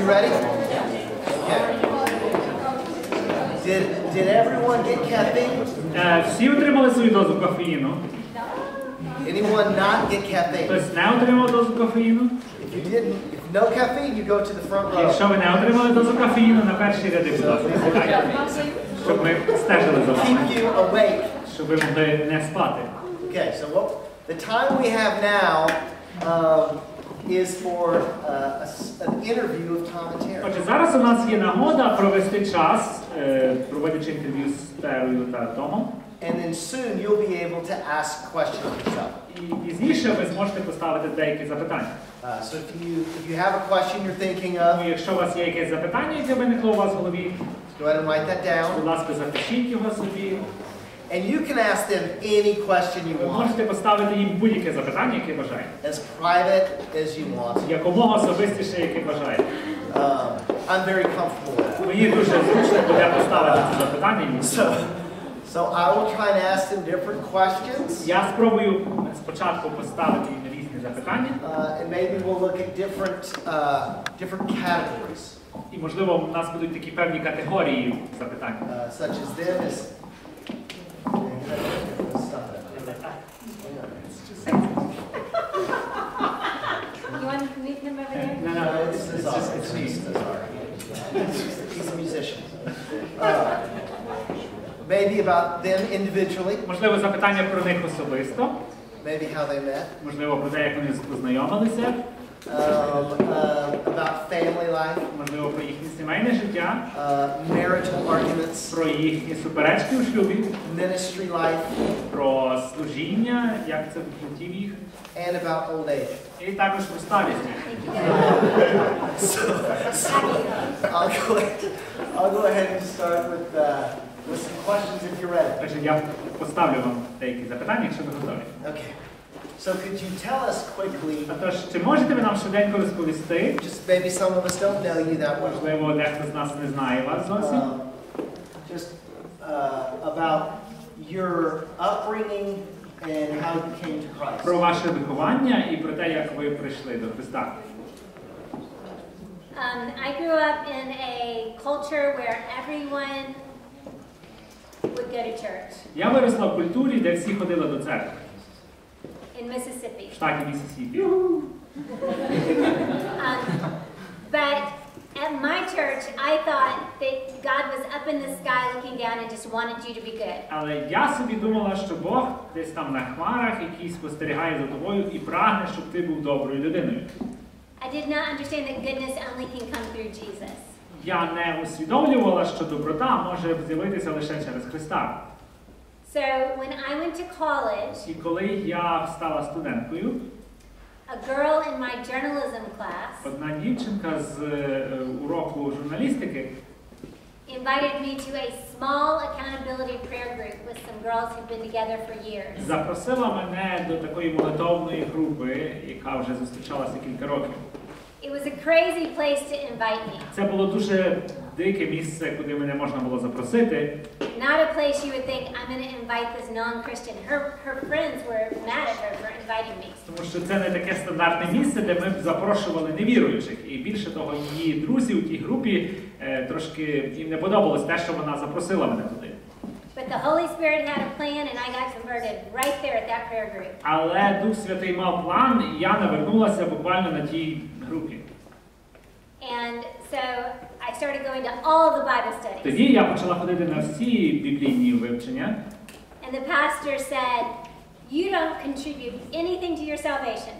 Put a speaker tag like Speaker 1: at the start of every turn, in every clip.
Speaker 1: ready? Okay. Did everyone get caffeine?
Speaker 2: Всі отримали свою дозу кофеїну?
Speaker 1: Anyone not get caffeine?
Speaker 2: Хтось не отримав дозу кофеїну?
Speaker 1: If you didn't, if no caffeine, you go to the front row.
Speaker 2: Якщо ви не отримали дозу кофеїну, на першій ряді, будь ласка, щоб ми стежили за вами,
Speaker 1: Keep you awake.
Speaker 2: щоб ви могли не спати.
Speaker 1: Okay, so the time we have now is for an interview of Tom and Terry.
Speaker 2: Отже, зараз у нас є нагода провести час, проводячи інтерв'ю з Тароєю та Томом.
Speaker 1: And then soon you'll be able to ask questions yourself.
Speaker 2: І пізніше ви зможете поставити деякі запитання.
Speaker 1: So if you have a question you're thinking of,
Speaker 2: Якщо у вас є якесь запитання, яке виникло у вас в голові,
Speaker 1: go ahead and write that down.
Speaker 2: будь ласка, запишіть його собі.
Speaker 1: And you can ask them any question you
Speaker 2: Ви
Speaker 1: want.
Speaker 2: можете поставити їм будь-яке запитання, яке бажаєте.
Speaker 1: As private as you want.
Speaker 2: Якомога особистіше, яке бажаєте.
Speaker 1: I'm very comfortable with that.
Speaker 2: Мені дуже зручно буде поставити ці запитання.
Speaker 1: So I will try and ask them different questions.
Speaker 2: Я спробую спочатку поставити їм різні запитання.
Speaker 1: And maybe we'll look at different categories.
Speaker 2: І, можливо, у нас будуть такі певні категорії запитань.
Speaker 1: Such as them as...
Speaker 3: You want to meet him over there?
Speaker 2: No,
Speaker 1: it's he's a musician. Maybe about them individually.
Speaker 2: Можливо, запитання про них особисто.
Speaker 1: Maybe how they met.
Speaker 2: Можливо, про те, як вони познайомилися.
Speaker 1: About family life.
Speaker 2: Можливо, про їхнє сімейне життя.
Speaker 1: Marital arguments.
Speaker 2: Про їхні суперечки у шлюбі.
Speaker 1: Ministry life. Про
Speaker 2: служіння, як це в житті їх.
Speaker 1: And about old age.
Speaker 2: І також про старість.
Speaker 1: I'll go ahead and start with some questions if you're ready.
Speaker 2: Отже, я поставлю вам деякі запитання, якщо ви готові.
Speaker 1: Okay. So could you tell us quickly?
Speaker 2: Тож, чи можете ви нам швиденько розповісти?
Speaker 1: Just maybe some of us don't know you that well.
Speaker 2: Можливо, дехто з нас не знає вас зовсім.
Speaker 1: Just about your upbringing and how you came to Christ.
Speaker 2: Про ваше виховання і про те, як ви прийшли до Христа.
Speaker 3: I grew up in a culture where everyone would go to church.
Speaker 2: Я виросла в культурі, де всі ходили до церкви.
Speaker 3: In Mississippi.
Speaker 2: В штаті Міссісіпі.
Speaker 3: But at my church, I thought that God was up in the sky looking down and just wanted you to be good.
Speaker 2: Але я собі думала, що Бог десь там на хмарах, який спостерігає за тобою і прагне, щоб ти був доброю людиною.
Speaker 3: I did not understand that goodness only can come through Jesus.
Speaker 2: Я не усвідомлювала, що доброта може з'явитися лише через Христа.
Speaker 3: So when I went to college,
Speaker 2: І коли я стала студенткою,
Speaker 3: a girl in my journalism class
Speaker 2: одна дівчинка з уроку журналістики
Speaker 3: invited me to a small accountability prayer group with some girls who've been together for years.
Speaker 2: запросила мене до такої молитовної групи, яка вже зустрічалася кілька років.
Speaker 3: It was a crazy place to invite me.
Speaker 2: Це було дуже дике місце, куди мене можна було запросити.
Speaker 3: Not a place you would think, I'm going to invite this non-Christian. Her friends were mad at her for inviting me.
Speaker 2: Тому що це не таке стандартне місце, де ми б запрошували невіруючих. І більше того, її друзі у тій групі трошки їм не подобалось те, що вона запросила мене туди.
Speaker 3: But the Holy Spirit had a plan and I got converted right there at that prayer group.
Speaker 2: Але Дух Святий мав план, і я навернулася буквально на тій групі.
Speaker 3: And so I started going to all the Bible studies.
Speaker 2: Тоді я почала ходити на всі біблійні вивчення.
Speaker 3: And the pastor said, you don't contribute anything to your salvation.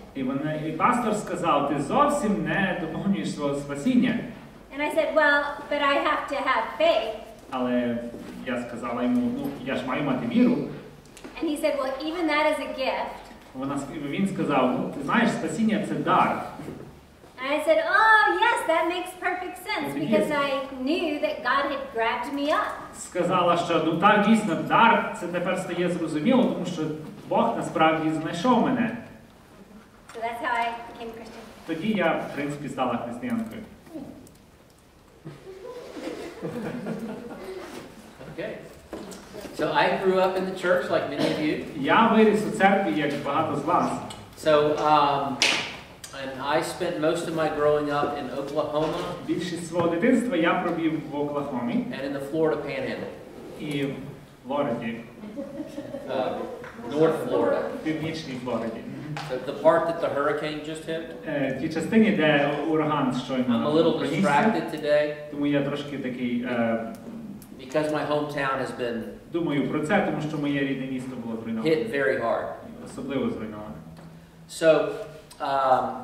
Speaker 2: І пастор сказав, ти зовсім не доповнюєш свого спасіння.
Speaker 3: And I said, well, but I have to have faith.
Speaker 2: Але я сказала йому, я ж маю мати віру.
Speaker 3: And he said, well, even that is a gift.
Speaker 2: Він сказав, ти знаєш, спасіння – це дар.
Speaker 3: And I said, oh, yes, that makes perfect sense, because I knew that God had grabbed me up.
Speaker 2: Сказала, що так, дійсно, дар, це тепер стає зрозуміло, тому що Бог насправді знайшов мене.
Speaker 3: So that's how I became a Christian.
Speaker 2: Тоді я, в принципі, стала християнкою.
Speaker 4: Okay. So I grew up in the church, like many of you.
Speaker 2: Я виріс у церкві, як багато з вас.
Speaker 4: So, and I spent most of my growing up in Oklahoma
Speaker 2: Більшість свого дитинства я провів в Оклахомі
Speaker 4: and in the Florida Panhandle,
Speaker 2: і в Флориді,
Speaker 4: North Florida.
Speaker 2: в північній Флориді.
Speaker 4: The part that the hurricane just hit.
Speaker 2: Тій частині, де ураган
Speaker 4: I'm a
Speaker 2: щойно
Speaker 4: little
Speaker 2: пронісся,
Speaker 4: distracted today
Speaker 2: тому я трошки такий
Speaker 4: because my hometown has been
Speaker 2: думаю про це, тому що моє рідне місто було зруйноване.
Speaker 4: hit very hard.
Speaker 2: Особливо зруйноване.
Speaker 4: So,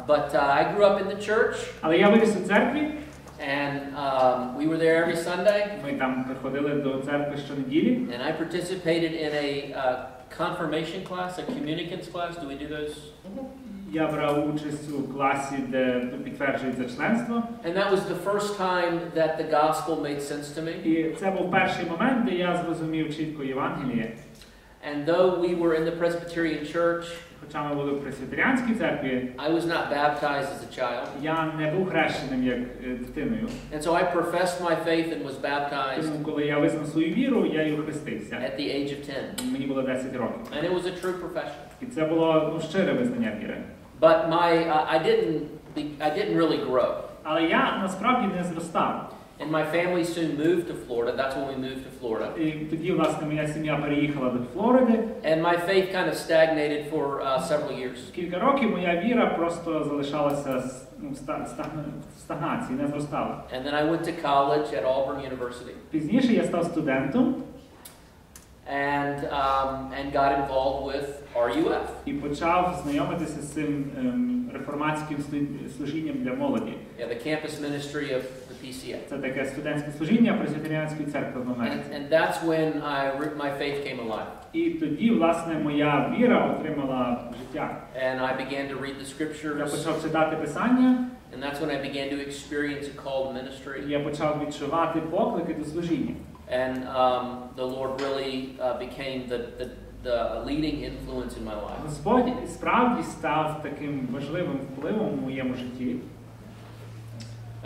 Speaker 4: but I grew up in the church,
Speaker 2: Але я виріс у церкві.
Speaker 4: and we were there every Sunday,
Speaker 2: Ми там приходили до церкви щонеділі.
Speaker 4: and I participated in a confirmation class, a communicants class. Do we do those?
Speaker 2: Я брав участь у класі, де підтверджується членство.
Speaker 4: And that was the first time that the gospel made sense to me.
Speaker 2: І це був перший момент, де я зрозумів чітко Євангеліє.
Speaker 4: And though we were in the Presbyterian church,
Speaker 2: Хоча ми були в пресвітеріанській церкві,
Speaker 4: I was not baptized as a child.
Speaker 2: я не був хрещеним як дитиною.
Speaker 4: And so I professed my faith and was baptized
Speaker 2: Тому, коли я визнав свою віру, я й охрестився.
Speaker 4: at the age of 10.
Speaker 2: Мені було 10 років.
Speaker 4: And it was a true profession.
Speaker 2: І це було щире визнання віри.
Speaker 4: But I didn't really grow.
Speaker 2: Але я насправді не зростав.
Speaker 4: And my family soon moved to Florida. That's when we moved to Florida.
Speaker 2: І тоді, власне, моя сім'я переїхала до Флориди.
Speaker 4: And my faith kind of stagnated for several years.
Speaker 2: Кілька років моя віра просто залишалася в стагнації, не зростала.
Speaker 4: And then I went to college at Auburn University.
Speaker 2: Пізніше я став студентом
Speaker 4: and got involved with RUF.
Speaker 2: і почав знайомитися з цим реформатським служінням для молоді.
Speaker 4: Yeah, the campus ministry of the PCA.
Speaker 2: Це таке студентське служіння Пресвітеріанської церкви в Америці.
Speaker 4: And that's when my faith came alive.
Speaker 2: І тоді, власне, моя віра отримала життя.
Speaker 4: And I began to read the
Speaker 2: Я
Speaker 4: scriptures.
Speaker 2: почав читати Писання.
Speaker 4: And that's when I began to experience a call to ministry.
Speaker 2: Я почав відчувати поклики до служіння.
Speaker 4: And the Lord really became the leading influence in my life.
Speaker 2: Господь справді став таким важливим впливом у моєму житті.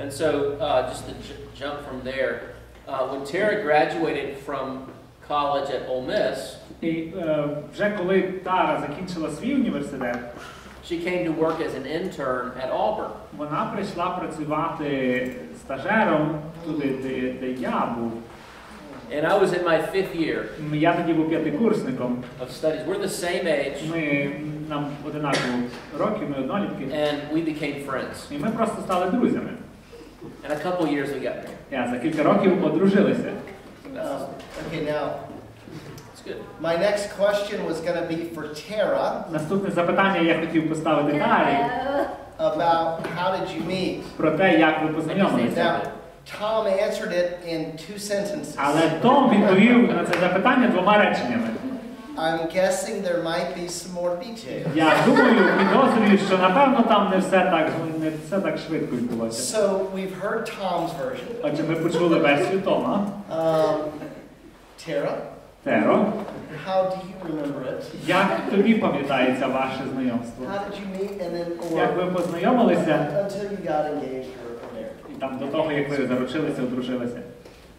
Speaker 4: And so, just to jump from there, when Tara graduated from college at Ole Miss,
Speaker 2: І вже коли Тара закінчила свій університет,
Speaker 4: she came to work as an intern at Auburn.
Speaker 2: вона прийшла працювати стажером туди, де я був.
Speaker 4: And I was in my 5th year
Speaker 2: Я тоді був п'ятикурсником.
Speaker 4: of studies. We're the same age.
Speaker 2: Нам одинаково років, ми однолітки.
Speaker 4: And we became friends.
Speaker 2: І ми просто стали друзями.
Speaker 4: And a couple years we got married.
Speaker 2: За кілька років одружилися.
Speaker 1: Okay, now,
Speaker 4: It's good.
Speaker 1: my next question was going to be for Tara
Speaker 2: Наступне запитання я хотів поставити Тарі
Speaker 1: about how did you meet.
Speaker 2: про те, як ви познайомилися.
Speaker 1: Now, Tom answered it in 2 sentences.
Speaker 2: Але Том відповів на це запитання 2 реченнями.
Speaker 1: I'm guessing there might be some more details.
Speaker 2: Я думаю, підозрюю, що напевно там не все так швидко відбулося.
Speaker 1: So we've heard Tom's version.
Speaker 2: Отже, ми почули версію Тома.
Speaker 1: Tara,
Speaker 2: Теро,
Speaker 1: how do you remember it?
Speaker 2: як тобі пам'ятається ваше знайомство?
Speaker 1: How did you meet and then
Speaker 2: Як ви познайомилися
Speaker 1: until you got engaged or married?
Speaker 2: і там до того, як ви заручилися, одружилися?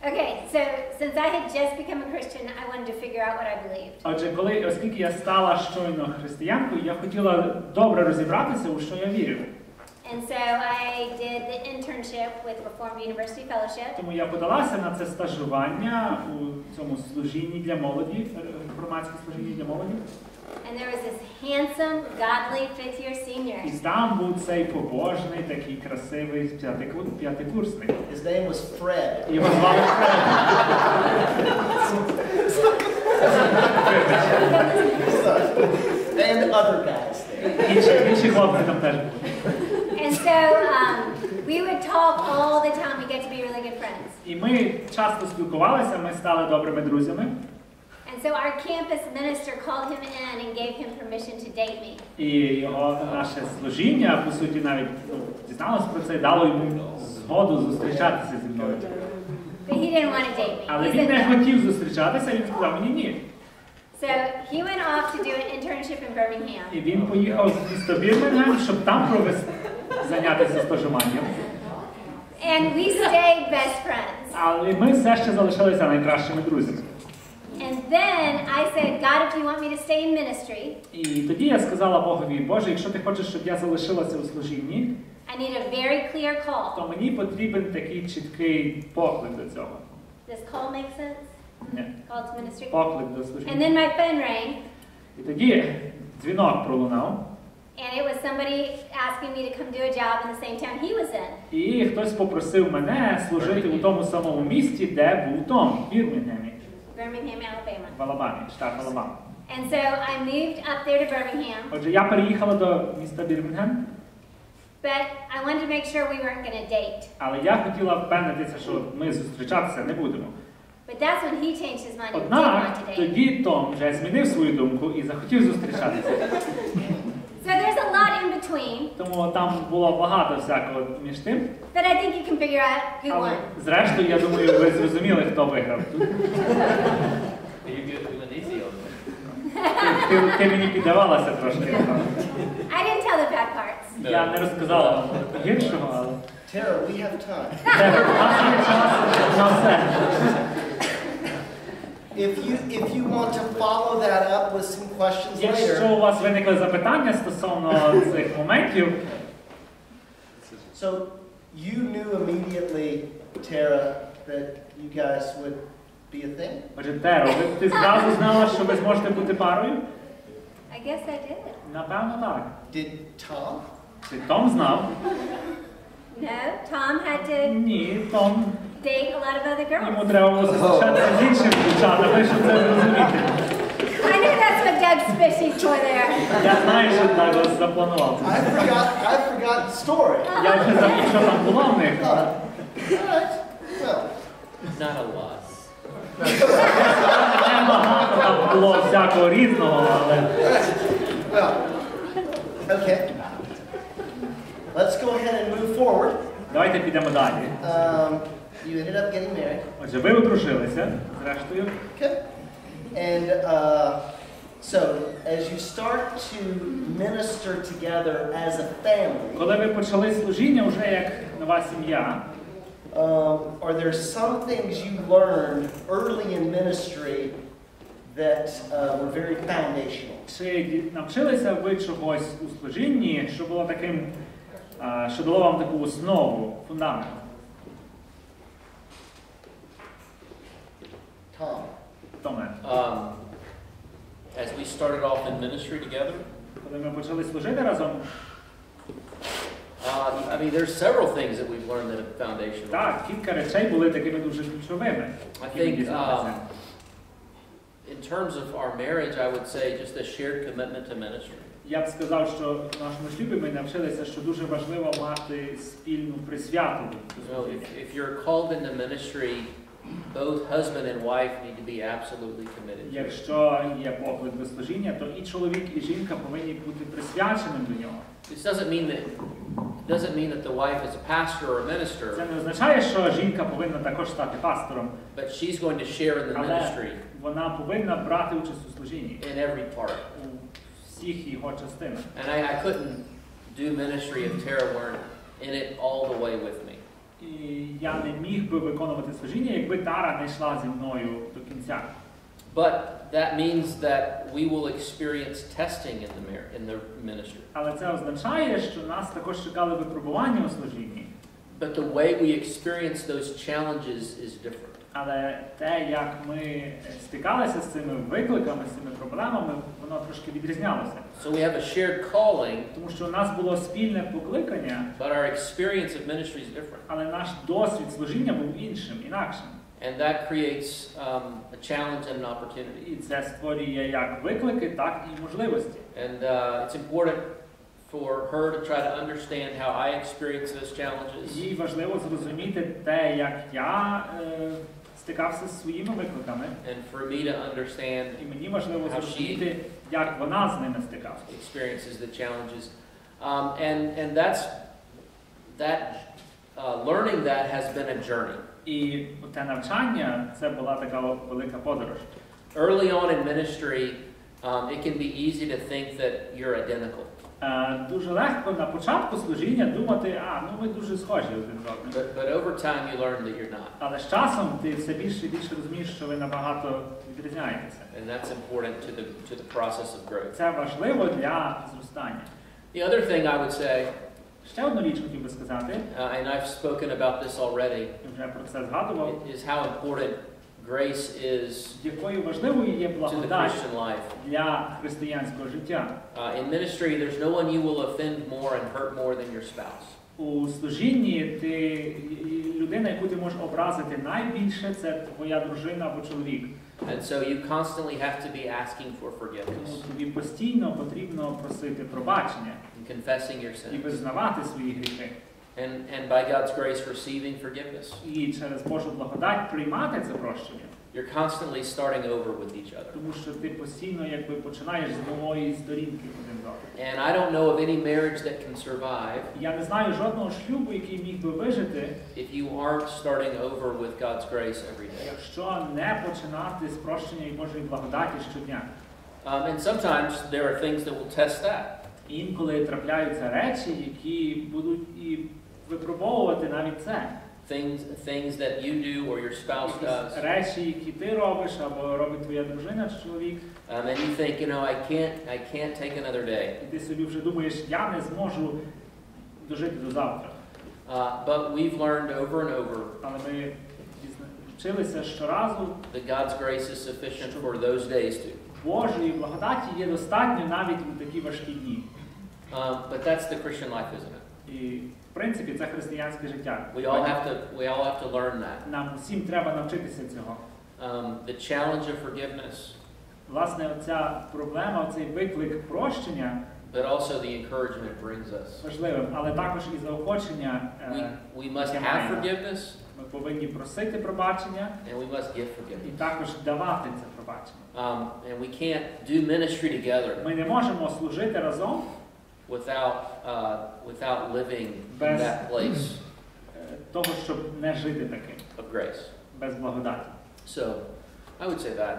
Speaker 3: Okay, so since I had just become a Christian, I wanted to figure out what I believed.
Speaker 2: Отже, оскільки я стала щойно християнкою, я хотіла добре розібратися, у що я вірю.
Speaker 3: And so I did the internship with Reformed University Fellowship.
Speaker 2: Тому я подалася на це стажування у цьому служінні для молоді, громадське служіння для молоді.
Speaker 3: And there was this handsome, godly 5th-year senior.
Speaker 2: І там був цей побожний, такий красивий п'ятикурсник.
Speaker 1: His name was Fred.
Speaker 2: Його звали Фред.
Speaker 1: And other guys there.
Speaker 2: Інші хлопці там теж були.
Speaker 3: And so we would talk all the time. We get to be really good friends.
Speaker 2: І ми часто спілкувалися, ми стали добрими друзями.
Speaker 3: And so our campus minister called him in and gave him permission to date me.
Speaker 2: І наше служіння, по суті, навіть дізналося про це, дало йому згоду зустрічатися зі мною.
Speaker 3: But he didn't want to date me.
Speaker 2: Але
Speaker 3: He
Speaker 2: він
Speaker 3: said
Speaker 2: не
Speaker 3: no.
Speaker 2: хотів зустрічатися, він сказав мені ні.
Speaker 3: So he went off to do an internship in Birmingham.
Speaker 2: І він поїхав в місто Бірмінгем, щоб там зайнятися стажуванням.
Speaker 3: And we stayed best friends.
Speaker 2: Але ми все ще залишилися найкращими друзями.
Speaker 3: And then I said, God, if you want me to stay in ministry,
Speaker 2: І тоді я сказала Богові, Боже, якщо ти хочеш, щоб я залишилася у служінні,
Speaker 3: I need a very clear call.
Speaker 2: то мені потрібен такий чіткий поклик до цього.
Speaker 3: Does call make sense?
Speaker 2: Ні.
Speaker 3: Call to ministry.
Speaker 2: Поклик до
Speaker 3: And
Speaker 2: служіння.
Speaker 3: then my phone rang,
Speaker 2: І тоді дзвінок пролунав,
Speaker 3: and it was somebody asking me to come do a job in the same town he was in.
Speaker 2: і хтось попросив мене служити у тому самому місті, де був Том, в Бірмінгемі,
Speaker 3: Birmingham, Alabama.
Speaker 2: в Алабамі, штат Алабама.
Speaker 3: And so I moved up there to Birmingham,
Speaker 2: Отже, я переїхала до міста Бірмінгем,
Speaker 3: but I wanted to make sure we weren't going to date.
Speaker 2: але я хотіла впевнитися, що ми зустрічатися не будемо.
Speaker 3: But that's when he changed his mind and did
Speaker 2: Однак,
Speaker 3: want to date.
Speaker 2: тоді Том вже змінив свою думку і захотів зустрічатися.
Speaker 3: So there's a lot in between,
Speaker 2: Тому там було багато всякого між тим.
Speaker 3: but I think you can figure out who
Speaker 2: Але,
Speaker 3: won.
Speaker 2: зрештою, я думаю, ви зрозуміли, хто виграв тут. Ти мені піддавалася трошки.
Speaker 3: I didn't tell the bad parts.
Speaker 2: Я не розказала вам гіршого, але...
Speaker 1: Tara, we have time.
Speaker 2: У нас є час на все.
Speaker 1: If you want to follow that up with some questions
Speaker 2: Якщо
Speaker 1: later.
Speaker 2: у вас виникли запитання стосовно цих моментів,
Speaker 1: So you knew immediately, Tara, that you guys would be a thing?
Speaker 2: отже, Теро, ти зразу знала, що ви зможете бути парою?
Speaker 3: I guess I did.
Speaker 2: Напевно, так.
Speaker 1: Did Tom?
Speaker 2: Чи Том знав?
Speaker 3: No, Tom had to
Speaker 2: Ні, Том.
Speaker 3: date a lot of other
Speaker 2: Йому
Speaker 3: girls.
Speaker 2: треба було зустрічатися з іншими дівчатами, щоб це зрозуміти.
Speaker 3: I knew that's what Doug's fishing for there.
Speaker 2: Я знаю, що Даглас запланував.
Speaker 1: I forgot the story.
Speaker 2: Я вже забув, що там було в них.
Speaker 1: All right. Well,
Speaker 4: Not a lot.
Speaker 2: Небагато там було всякого різного, але...
Speaker 1: well. Okay. Let's go ahead and move forward.
Speaker 2: Давайте підемо далі.
Speaker 1: You ended up getting married.
Speaker 2: Отже, ви одружилися, зрештою.
Speaker 1: Okay. And so, as you start to minister together as a family,
Speaker 2: Коли ви почали служіння вже як нова сім'я,
Speaker 1: are there some things you learned early in ministry that were very foundational?
Speaker 2: чи навчилися ви чогось у служінні, що було таким, що дало вам таку основу, фундамент?
Speaker 1: Tom.
Speaker 2: Томе,
Speaker 4: As we started off in ministry together,
Speaker 2: коли ми почали служити разом,
Speaker 4: I mean, there's several things that we've learned that are foundational.
Speaker 2: так, кілька речей були такими дуже ключовими.
Speaker 4: I think in terms of our marriage, I would say just a shared commitment to ministry.
Speaker 2: Я б сказав, що в нашому шлюбі ми навчилися, що дуже важливо мати спільну присвяту.
Speaker 4: You know, if you're called into ministry, both husband and wife need to be absolutely committed to it.
Speaker 2: Якщо є поклик до служіння, то і чоловік, і жінка повинні бути присвяченим до нього.
Speaker 4: This doesn't mean that the wife is a pastor or a minister,
Speaker 2: Це не означає, що жінка повинна також стати пастором,
Speaker 4: but she's going to share in the
Speaker 2: але
Speaker 4: ministry
Speaker 2: вона повинна брати участь у служінні
Speaker 4: in every part.
Speaker 2: у всіх його частинах.
Speaker 4: And I couldn't do ministry if Tara weren't in it all the way with me.
Speaker 2: І я не міг би виконувати служіння, якби Тара не йшла зі мною до кінця.
Speaker 4: But that means that we will experience testing in the ministry.
Speaker 2: Але це означає, що нас також чекали випробування у служінні.
Speaker 4: But the way we experience those challenges is different.
Speaker 2: Але те, як ми стикалися з цими викликами, з цими проблемами, воно трошки відрізнялося.
Speaker 4: So we have a shared calling,
Speaker 2: Тому що у нас було спільне покликання,
Speaker 4: but our experience of ministry is different.
Speaker 2: але наш досвід служіння був іншим, інакшим.
Speaker 4: And that creates a challenge and an opportunity.
Speaker 2: І це створює як виклики, так і можливості.
Speaker 4: And it's important for her to try to understand how I experience those challenges.
Speaker 2: Їй важливо зрозуміти те, як я стикався з своїми викликами.
Speaker 4: And for me to understand
Speaker 2: І мені важливо зрозуміти, як вона з ними стикалася.
Speaker 4: experiences the challenges. And learning that has been a journey.
Speaker 2: І те навчання, це була така велика подорож.
Speaker 4: Early on in ministry, it can be easy to think that you're identical.
Speaker 2: Дуже легко на початку служіння думати, ну ви дуже схожі один з одним.
Speaker 4: But over time you learn that you're not.
Speaker 2: Але з часом ти все більше і більше розумієш, що ви набагато відрізняєтеся.
Speaker 4: And that's important to the process of growth.
Speaker 2: Це важливо для зростання.
Speaker 4: The other thing I would say,
Speaker 2: ще одну річ хотів би сказати,
Speaker 4: and I've spoken about this already,
Speaker 2: вже про це згадував,
Speaker 4: is how important grace is
Speaker 2: якою важливою є
Speaker 4: to the
Speaker 2: благодать
Speaker 4: Christian life.
Speaker 2: для християнського життя.
Speaker 4: In ministry, there's no one you will offend more and hurt more than your spouse.
Speaker 2: У служінні людина, яку ти можеш образити найбільше, це твоя дружина або чоловік.
Speaker 4: And so you constantly have to be asking for forgiveness.
Speaker 2: Тому тобі постійно потрібно просити пробачення
Speaker 4: And confessing your
Speaker 2: і
Speaker 4: sins.
Speaker 2: визнавати свої гріхи.
Speaker 4: And by God's grace receiving forgiveness.
Speaker 2: І через Божу благодать приймати це прощення.
Speaker 4: You're constantly starting over with each other.
Speaker 2: Тому що ти постійно якби починаєш з нової сторінки один з одним.
Speaker 4: And I don't know of any marriage that can survive.
Speaker 2: Я не знаю жодного шлюбу, який міг би вижити,
Speaker 4: If you aren't starting over with God's grace every day.
Speaker 2: якщо не починати з прощення і Божої благодаті щодня.
Speaker 4: And sometimes there are things that will test that.
Speaker 2: Інколи трапляються речі, які будуть і випробовувати навіть це.
Speaker 4: Things that you do or your spouse does.
Speaker 2: Речі, які ти робиш або робить твоя дружина чи чоловік.
Speaker 4: And you think, I can't take another day.
Speaker 2: І ти собі вже думаєш, я не зможу дожити до завтра.
Speaker 4: But we've learned over and over.
Speaker 2: Але ми вчилися щоразу.
Speaker 4: That God's grace is sufficient for those days too.
Speaker 2: Божої благодаті є достатньо навіть у такі важкі дні.
Speaker 4: But that's the Christian life, isn't it?
Speaker 2: І в принципі це християнське життя.
Speaker 4: We all have to learn that.
Speaker 2: Нам всім треба навчитися цього.
Speaker 4: The challenge of forgiveness.
Speaker 2: Власне, оця проблема, оцей виклик прощення.
Speaker 4: But also the encouragement brings us.
Speaker 2: Важливим, але також і заохочення.
Speaker 4: We must have forgiveness.
Speaker 2: Ми повинні просити пробачення.
Speaker 4: And we must give
Speaker 2: І
Speaker 4: forgiveness.
Speaker 2: також давати це пробачення.
Speaker 4: And we can't do ministry together.
Speaker 2: Ми не можемо служити разом
Speaker 4: without living in that place
Speaker 2: того, щоб не жити таким.
Speaker 4: of grace.
Speaker 2: Без благодаті.
Speaker 4: So, I would say that.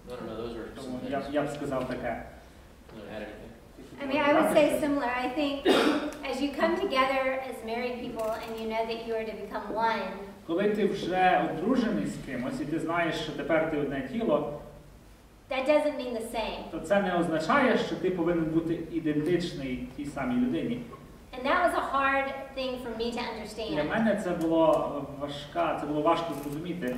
Speaker 4: I don't know, those are some
Speaker 2: Тому
Speaker 4: things.
Speaker 2: я б сказав таке.
Speaker 4: You want to add anything?
Speaker 3: I mean, I would say similar. I think as you come together as married people and you know that you are to become one,
Speaker 2: Коли ти вже одружений з кимось і ти знаєш, що тепер ти одне тіло,
Speaker 3: that doesn't mean the same.
Speaker 2: то це не означає, що ти повинен бути ідентичний тій самій людині.
Speaker 3: And that was a hard thing for me to
Speaker 2: Для
Speaker 3: understand.
Speaker 2: мене це було важко зрозуміти,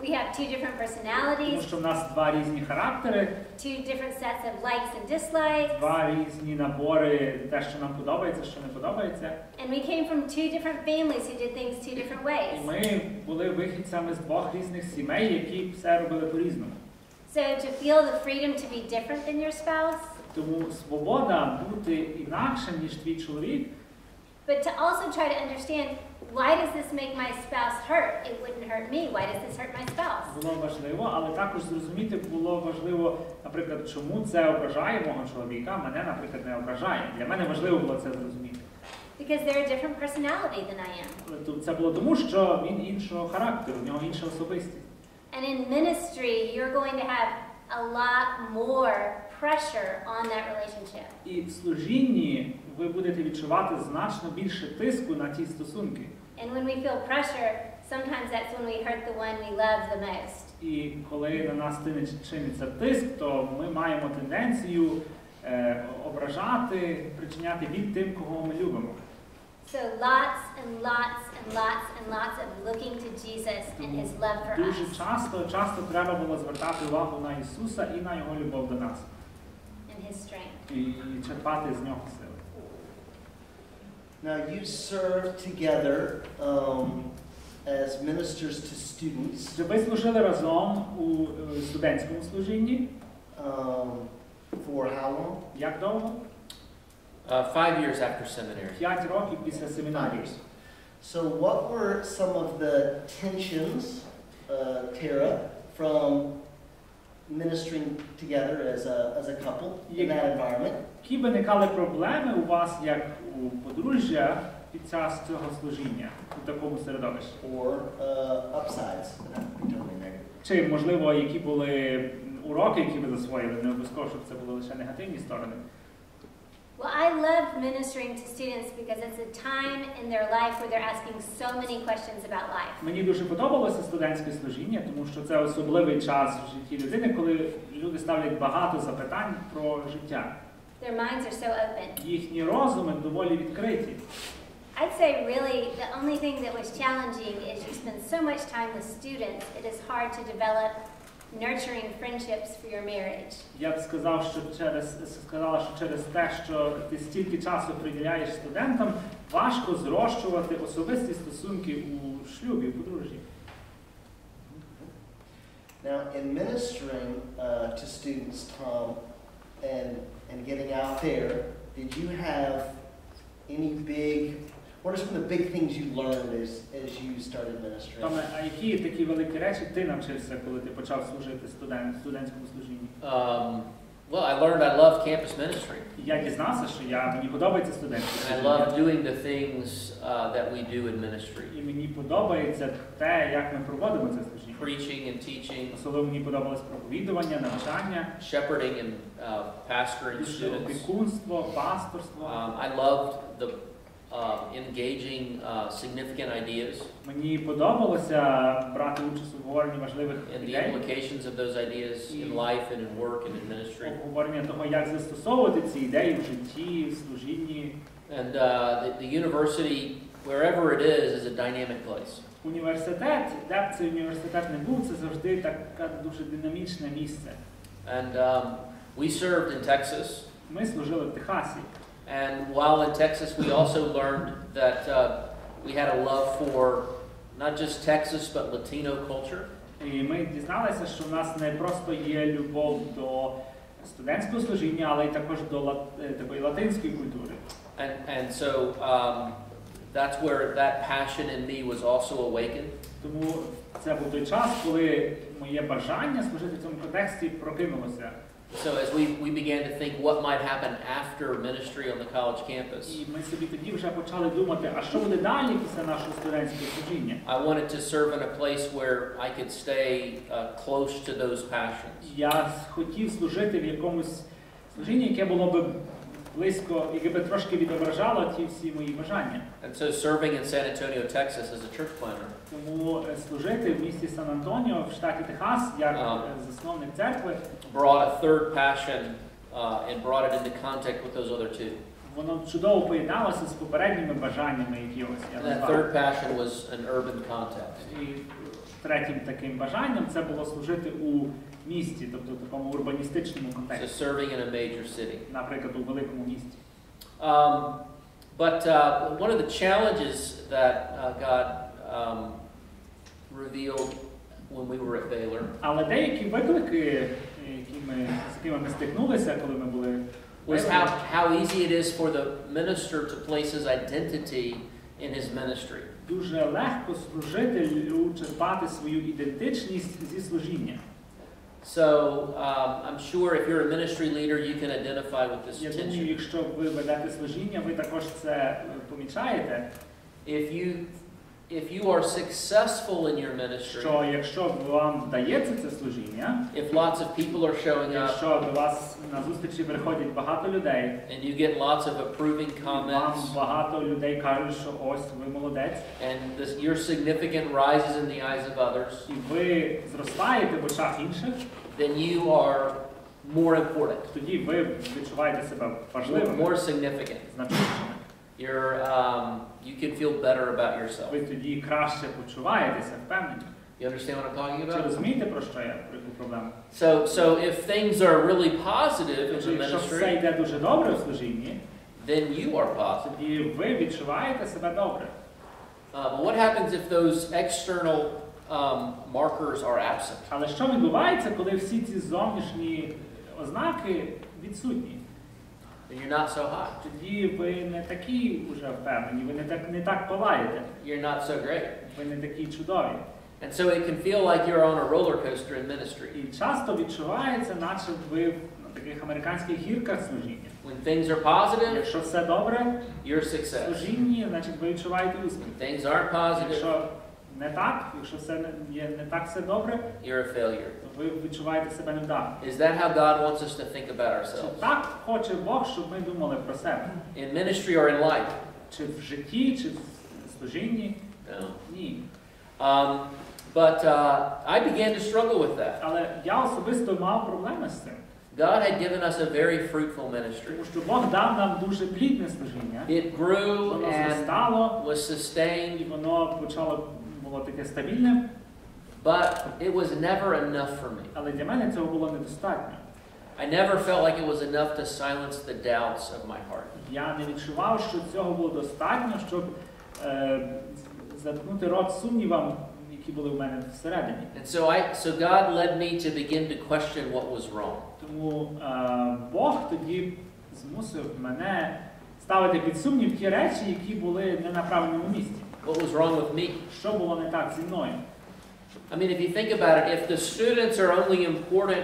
Speaker 3: We have two different
Speaker 2: тому
Speaker 3: personalities,
Speaker 2: що в нас два різні характери,
Speaker 3: two different sets of likes and dislikes,
Speaker 2: два різні набори, те, що нам подобається, що не подобається.
Speaker 3: and we came from two different families who did things two different
Speaker 2: І
Speaker 3: ways.
Speaker 2: ми були вихідцями з двох різних сімей, які все робили по-різному.
Speaker 3: So to feel the freedom to be different than your spouse,
Speaker 2: Тому свобода бути інакшим, ніж твій чоловік,
Speaker 3: but to also try to understand, why does this make my spouse hurt? It wouldn't hurt me. Why does this hurt my spouse?
Speaker 2: було важливо, але також зрозуміти було важливо, наприклад, чому це ображає мого чоловіка, мене, наприклад, не ображає. Для мене важливо було це зрозуміти.
Speaker 3: Because they're a different personality than I am.
Speaker 2: Це було тому, що він іншого характеру, в нього інша особистість.
Speaker 3: And in ministry, you're going to have a lot more pressure on that relationship.
Speaker 2: І в служінні ви будете відчувати значно більше тиску на ті стосунки.
Speaker 3: And when we feel pressure, sometimes that's when we hurt the one we love the most.
Speaker 2: І коли на нас чиниться тиск, то ми маємо тенденцію ображати, причиняти біль тим, кого ми любимо.
Speaker 3: So lots and lots and lots and lots of looking to Jesus and His love for
Speaker 2: Дуже
Speaker 3: us
Speaker 2: часто треба було звертати увагу на Ісуса і на Його любов до нас.
Speaker 3: and His strength.
Speaker 2: І черпати з Нього сили.
Speaker 1: Now you serve together as ministers to students.
Speaker 2: Ви служили разом у студентському служінні.
Speaker 1: For how long?
Speaker 2: Як довго?
Speaker 4: 5 years after seminary.
Speaker 2: 5 років після семінарії.
Speaker 1: So what were some of the tensions, Tara, from ministering together as a couple in that environment?
Speaker 2: Які виникали проблеми у вас як у подружжя під час цього служіння у такому середовищі?
Speaker 1: Or upsides that have to be totally negative?
Speaker 2: Чи, можливо, які були уроки, які ви засвоїли, не обов'язково, щоб це були лише негативні сторони?
Speaker 3: Well, I love ministering to students because it's a time in their life where they're asking so many questions about life.
Speaker 2: Мені дуже подобалося студентське служіння, тому що це особливий час в житті людини, коли люди ставлять багато запитань про життя.
Speaker 3: Their minds are so open.
Speaker 2: Їхні розуми доволі відкриті.
Speaker 3: I'd say really the only thing that was challenging is you spend so much time with students, it is hard to develop nurturing friendships for your marriage.
Speaker 2: Я б сказала, що через те, що ти стільки часу приділяєш студентам, важко зрощувати особисті стосунки у шлюбі, у подружжі.
Speaker 1: Now, in ministering to students, Tom, and getting out there, did you have any what are some of the big things you learned as you started ministering?
Speaker 2: Томе, а які такі великі речі ти навчився, коли ти почав служити студентському служінні?
Speaker 4: Well, I learned I love campus ministry.
Speaker 2: Я дізнався, що мені подобається студентське
Speaker 4: I
Speaker 2: служіння.
Speaker 4: love doing the things that we do in ministry.
Speaker 2: І мені подобається те, як ми проводимо це служіння.
Speaker 4: Preaching and teaching.
Speaker 2: Особливо мені подобалось проповідування, навчання,
Speaker 4: Shepherding and pastoring students.
Speaker 2: опікунство, пасторство.
Speaker 4: I loved the engaging significant ideas
Speaker 2: Мені подобалося брати участь у обговоренні важливих
Speaker 4: and the
Speaker 2: ідей,
Speaker 4: implications of those ideas in life and in work and in ministry.
Speaker 2: обговорення того, як застосовувати ці ідеї в житті, в служінні.
Speaker 4: And the university, wherever it is a dynamic place.
Speaker 2: Університет, де б цей університет не був, це завжди таке дуже динамічне місце.
Speaker 4: And we served in Texas.
Speaker 2: Ми служили в Техасі.
Speaker 4: And while in Texas, we also learned that we had a love for not just Texas, but Latino culture.
Speaker 2: І ми дізналися, що в нас не просто є любов до студентського служіння, але й також до такої латинської культури.
Speaker 4: And so that's where that passion in me was also awakened.
Speaker 2: Тому це був той час, коли моє бажання служити в цьому контексті прокинулося.
Speaker 4: So as we began to think what might happen after ministry on the college campus.
Speaker 2: І ми собі тоді вже почали думати, а що буде далі після нашого студентського служіння?
Speaker 4: I wanted to serve in a place where I could stay close to those passions.
Speaker 2: Я хотів служити в якомусь служінні, яке було б близько, яке б трошки відображало ті всі мої бажання.
Speaker 4: And so serving in San Antonio, Texas as a church planter.
Speaker 2: Тому служити в місті Сан-Антоніо в штаті Техас як засновник церкви
Speaker 4: brought a third passion and brought it into contact with those other two.
Speaker 2: Воно чудово поєдналося з попередніми бажаннями, які ось я
Speaker 4: And that
Speaker 2: назвав.
Speaker 4: third passion was an urban context.
Speaker 2: І третім таким бажанням це було служити у місті, тобто в такому урбаністичному
Speaker 4: So
Speaker 2: контексті,
Speaker 4: serving in a major city.
Speaker 2: наприклад, у великому місті.
Speaker 4: But one of the challenges that God revealed when we were at Baylor
Speaker 2: Але деякі виклики, з якими ми стикнулися, коли ми були
Speaker 4: was how easy it is for the minister to place his identity in his ministry.
Speaker 2: Дуже легко служителю черпати свою ідентичність зі служіння.
Speaker 4: So I'm sure if you're a ministry leader, you can identify with this
Speaker 2: Я думаю,
Speaker 4: tension.
Speaker 2: якщо ви ведете служіння, ви також це помічаєте.
Speaker 4: If you are successful in your ministry,
Speaker 2: Що якщо вам вдається це служіння,
Speaker 4: if lots of people are showing up,
Speaker 2: якщо до вас на зустрічі приходять багато людей,
Speaker 4: and you get lots of approving
Speaker 2: вам
Speaker 4: comments,
Speaker 2: багато людей кажуть, що ось ви молодець,
Speaker 4: and your significant rises in the eyes of others,
Speaker 2: і ви зростаєте в очах інших,
Speaker 4: then you are more important,
Speaker 2: тоді ви відчуваєте себе важливими,
Speaker 4: more significant.
Speaker 2: значущими.
Speaker 4: You can feel better about yourself.
Speaker 2: Ви тоді краще почуваєтеся, впевнені.
Speaker 4: You understand what I'm talking
Speaker 2: Чи
Speaker 4: about?
Speaker 2: розумієте, про що я, про яку проблему?
Speaker 4: So if things are really positive in the
Speaker 2: Якщо все
Speaker 4: ministry,
Speaker 2: йде дуже добре в служінні,
Speaker 4: then you are positive.
Speaker 2: тоді ви відчуваєте себе добре.
Speaker 4: But what happens if those external markers are absent?
Speaker 2: Але що відбувається, коли всі ці зовнішні ознаки відсутні?
Speaker 4: Then you're not so hot.
Speaker 2: Тоді ви не такі вже впевнені, ви не так палаєте,
Speaker 4: You're not so great.
Speaker 2: ви не такі чудові.
Speaker 4: And so it can feel like you're on a roller coaster in ministry.
Speaker 2: І часто відчувається, наче ви на таких американських гірках служіння.
Speaker 4: When things are positive,
Speaker 2: Якщо все добре,
Speaker 4: you're
Speaker 2: в
Speaker 4: success.
Speaker 2: служінні, значить ви відчуваєте успіх.
Speaker 4: When things aren't positive,
Speaker 2: Якщо не так, якщо все є не так все добре,
Speaker 4: you're a failure.
Speaker 2: то ви відчуваєте себе невдахо.
Speaker 4: Is that how God wants us to think about
Speaker 2: Чи
Speaker 4: ourselves?
Speaker 2: так хоче Бог, щоб ми думали про себе?
Speaker 4: In ministry or in life?
Speaker 2: Чи в житті, чи в служінні?
Speaker 4: No.
Speaker 2: Ні.
Speaker 4: But I began to struggle with that.
Speaker 2: Але я особисто мав проблеми з цим.
Speaker 4: God had given us a very fruitful ministry.
Speaker 2: Тому що Бог дав нам дуже плідне служіння.
Speaker 4: It grew
Speaker 2: Воно
Speaker 4: and
Speaker 2: зростало,
Speaker 4: was
Speaker 2: і
Speaker 4: sustained,
Speaker 2: воно було таке стабільне,
Speaker 4: but it was never enough for me.
Speaker 2: але для мене цього було недостатньо.
Speaker 4: I never felt like it was enough to silence the doubts of my heart.
Speaker 2: Я не відчував, що цього було достатньо, щоб заткнути рот сумнівам, які були в мене всередині.
Speaker 4: And so God led me to begin to question what was wrong.
Speaker 2: Тому Бог тоді змусив мене ставити під сумнів ті речі, які були не на правильному місці.
Speaker 4: What was wrong with me?
Speaker 2: Що було не так зі мною?
Speaker 4: I mean, if you think about it, if the students are only important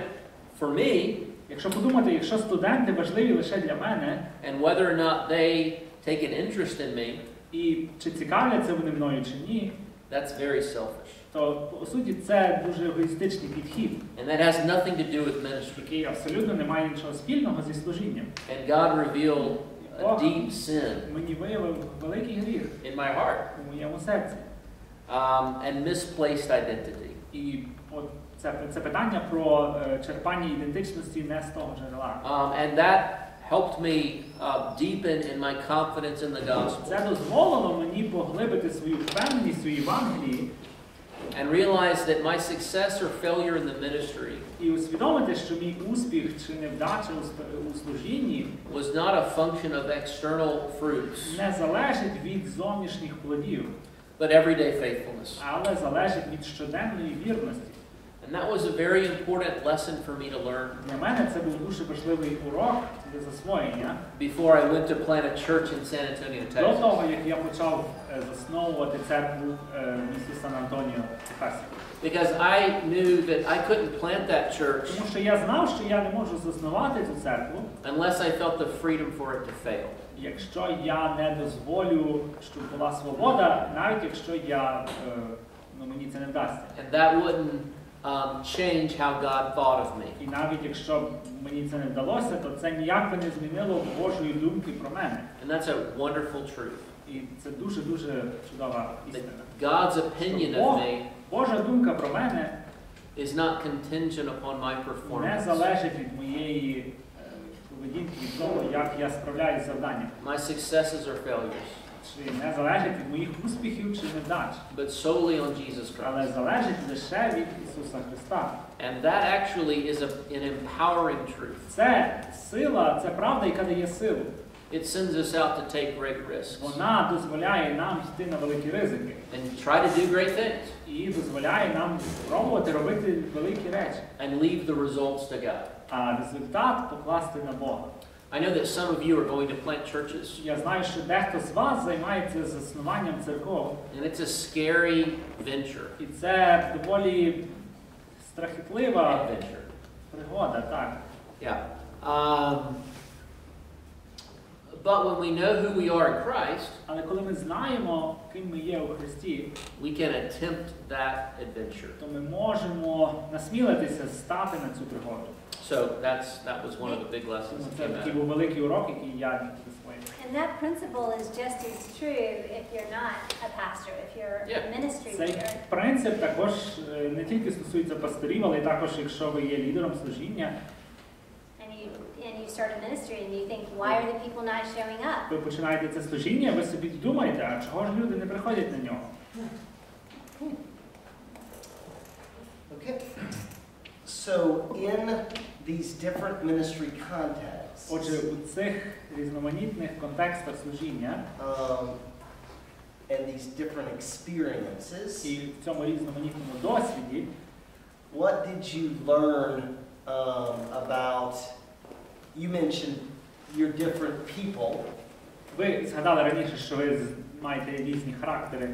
Speaker 4: for me,
Speaker 2: Якщо подумати, якщо студенти важливі лише для мене,
Speaker 4: and whether or not they take an interest in me,
Speaker 2: і чи цікавляться вони мною чи ні,
Speaker 4: that's very selfish.
Speaker 2: то по суті це дуже егоїстичний підхід,
Speaker 4: And that has nothing to do with ministry.
Speaker 2: який абсолютно не має нічого спільного зі служінням.
Speaker 4: And God revealed a deep sin
Speaker 2: Мені виявив великий гріх
Speaker 4: in my heart,
Speaker 2: у моєму серці.
Speaker 4: and misplaced identity.
Speaker 2: І от це питання про черпання ідентичності не з того джерела.
Speaker 4: And that helped me deepen in my confidence in the gospel
Speaker 2: Це дозволило мені поглибити свою впевненість у Євангелії
Speaker 4: and realize that my success or failure in the ministry
Speaker 2: і усвідомити, що мій успіх чи невдача у служінні
Speaker 4: was not a function of external fruits,
Speaker 2: не залежить від зовнішніх плодів,
Speaker 4: but everyday faithfulness.
Speaker 2: але залежить від щоденної вірності.
Speaker 4: And that was a very important lesson for me to learn
Speaker 2: Для мене це був дуже важливий урок для засвоєння.
Speaker 4: before I went to plant a church in San Antonio,
Speaker 2: До
Speaker 4: Texas.
Speaker 2: того, як я почав засновувати церкву в місті Сан-Антоніо, Техасі.
Speaker 4: Because I knew that I couldn't plant that church
Speaker 2: Тому що я знав, що я не можу заснувати цю церкву,
Speaker 4: unless I felt the freedom for it to fail.
Speaker 2: якщо я не дозволю, щоб була свобода, навіть якщо мені це не вдасться.
Speaker 4: And that wouldn't change how God thought of me.
Speaker 2: І навіть якщо б мені це не вдалося, то це ніяк би не змінило Божої думки про мене.
Speaker 4: And that's a wonderful truth.
Speaker 2: І це дуже-дуже чудова істина.
Speaker 4: God's opinion of me
Speaker 2: Божа думка про мене
Speaker 4: is not contingent upon my
Speaker 2: не
Speaker 4: performance.
Speaker 2: залежить від моєї поведінки, від того, як я справляюсь з завданням.
Speaker 4: My successes or failures,
Speaker 2: Чи не залежить від моїх успіхів чи невдач,
Speaker 4: but solely on Jesus
Speaker 2: але
Speaker 4: Christ.
Speaker 2: залежить лише від Ісуса Христа.
Speaker 4: And that actually is an empowering truth.
Speaker 2: Це сила, це правда, яка дає силу.
Speaker 4: It sends us out to take great risks
Speaker 2: Вона дозволяє нам йти на великі ризики.
Speaker 4: and try to do great things
Speaker 2: І дозволяє нам спробувати робити великі речі.
Speaker 4: and leave the results to God.
Speaker 2: А результат покласти на Бога.
Speaker 4: I know that some of you are going to plant churches,
Speaker 2: Я знаю, що дехто з вас займається заснуванням церков.
Speaker 4: and it's a scary venture.
Speaker 2: І це доволі страхітлива
Speaker 4: Adventure.
Speaker 2: пригода, так.
Speaker 4: Yeah. But when we know who we are in Christ,
Speaker 2: Але коли ми знаємо, ким ми є у Христі,
Speaker 4: we can attempt that adventure.
Speaker 2: то ми можемо насмілитися стати на цю пригоду.
Speaker 4: So that was one of the big lessons
Speaker 2: Тому
Speaker 4: that
Speaker 2: це
Speaker 4: came
Speaker 2: такий
Speaker 4: out.
Speaker 2: був великий урок, який я засвоїв.
Speaker 3: And that principle is just as true if you're not a pastor, if you're a ministry
Speaker 2: Цей
Speaker 3: leader.
Speaker 2: принцип також не тільки стосується пасторів, але також якщо ви є лідером служіння,
Speaker 3: And you start a ministry and you think, why are the people not showing up?
Speaker 2: ви починаєте це служіння, ви собі думаєте, а чого ж люди не приходять на нього?
Speaker 1: Okay. So in these different ministry contexts,
Speaker 2: Отже, у цих різноманітних контекстах служіння
Speaker 1: and these different experiences,
Speaker 2: і в цьому різноманітному досвіді,
Speaker 1: what did you learn about? You mentioned you're different people.
Speaker 2: ви згадали раніше, що ви маєте різні характери.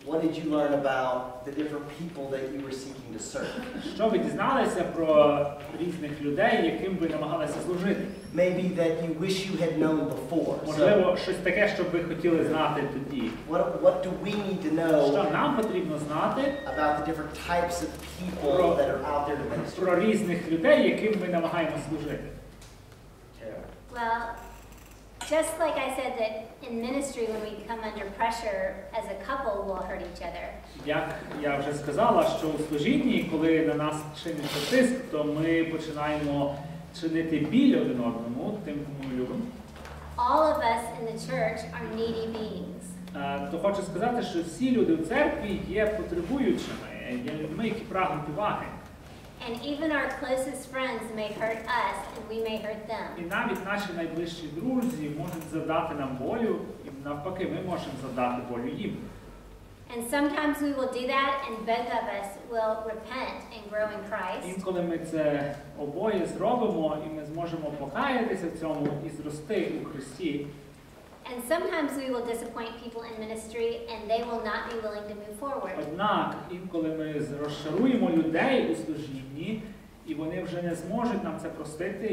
Speaker 1: What did you learn about the different people that you were seeking to serve?
Speaker 2: Що ви дізналися про різних людей, яким ви намагалися служити?
Speaker 1: Maybe that you wish you had known before.
Speaker 2: Можливо, щось таке, що ви хотіли знати тоді.
Speaker 1: What do we need to know
Speaker 2: Що нам потрібно знати
Speaker 1: about the different types of people that are out there to minister?
Speaker 2: про різних людей, яким ми намагаємося служити?
Speaker 3: Well, just like I said that in ministry when we come under pressure as a couple we'll hurt each other.
Speaker 2: Як я вже сказала, що у служінні, коли на нас чиниться тиск, то ми починаємо чинити біль один одному, тим, кому ми любимо.
Speaker 3: All of us in the church are needy beings.
Speaker 2: То хочу сказати, що всі люди в церкві є потребуючими, є людьми, які прагнуть уваги.
Speaker 3: And even our closest friends may hurt us and we may hurt them.
Speaker 2: І навіть наші найближчі друзі можуть завдати нам болю, і навпаки, ми можемо завдати болю їм.
Speaker 3: And sometimes we will do that and both of us will repent and grow in Christ.
Speaker 2: Інколи ми це обоє зробимо, і ми зможемо покаятися в цьому і зрости у Христі.
Speaker 3: And sometimes we will disappoint people in ministry and they will not be willing to move forward.
Speaker 2: Однак, інколи ми розчаруємо людей у служінні, і вони вже не зможуть нам це простити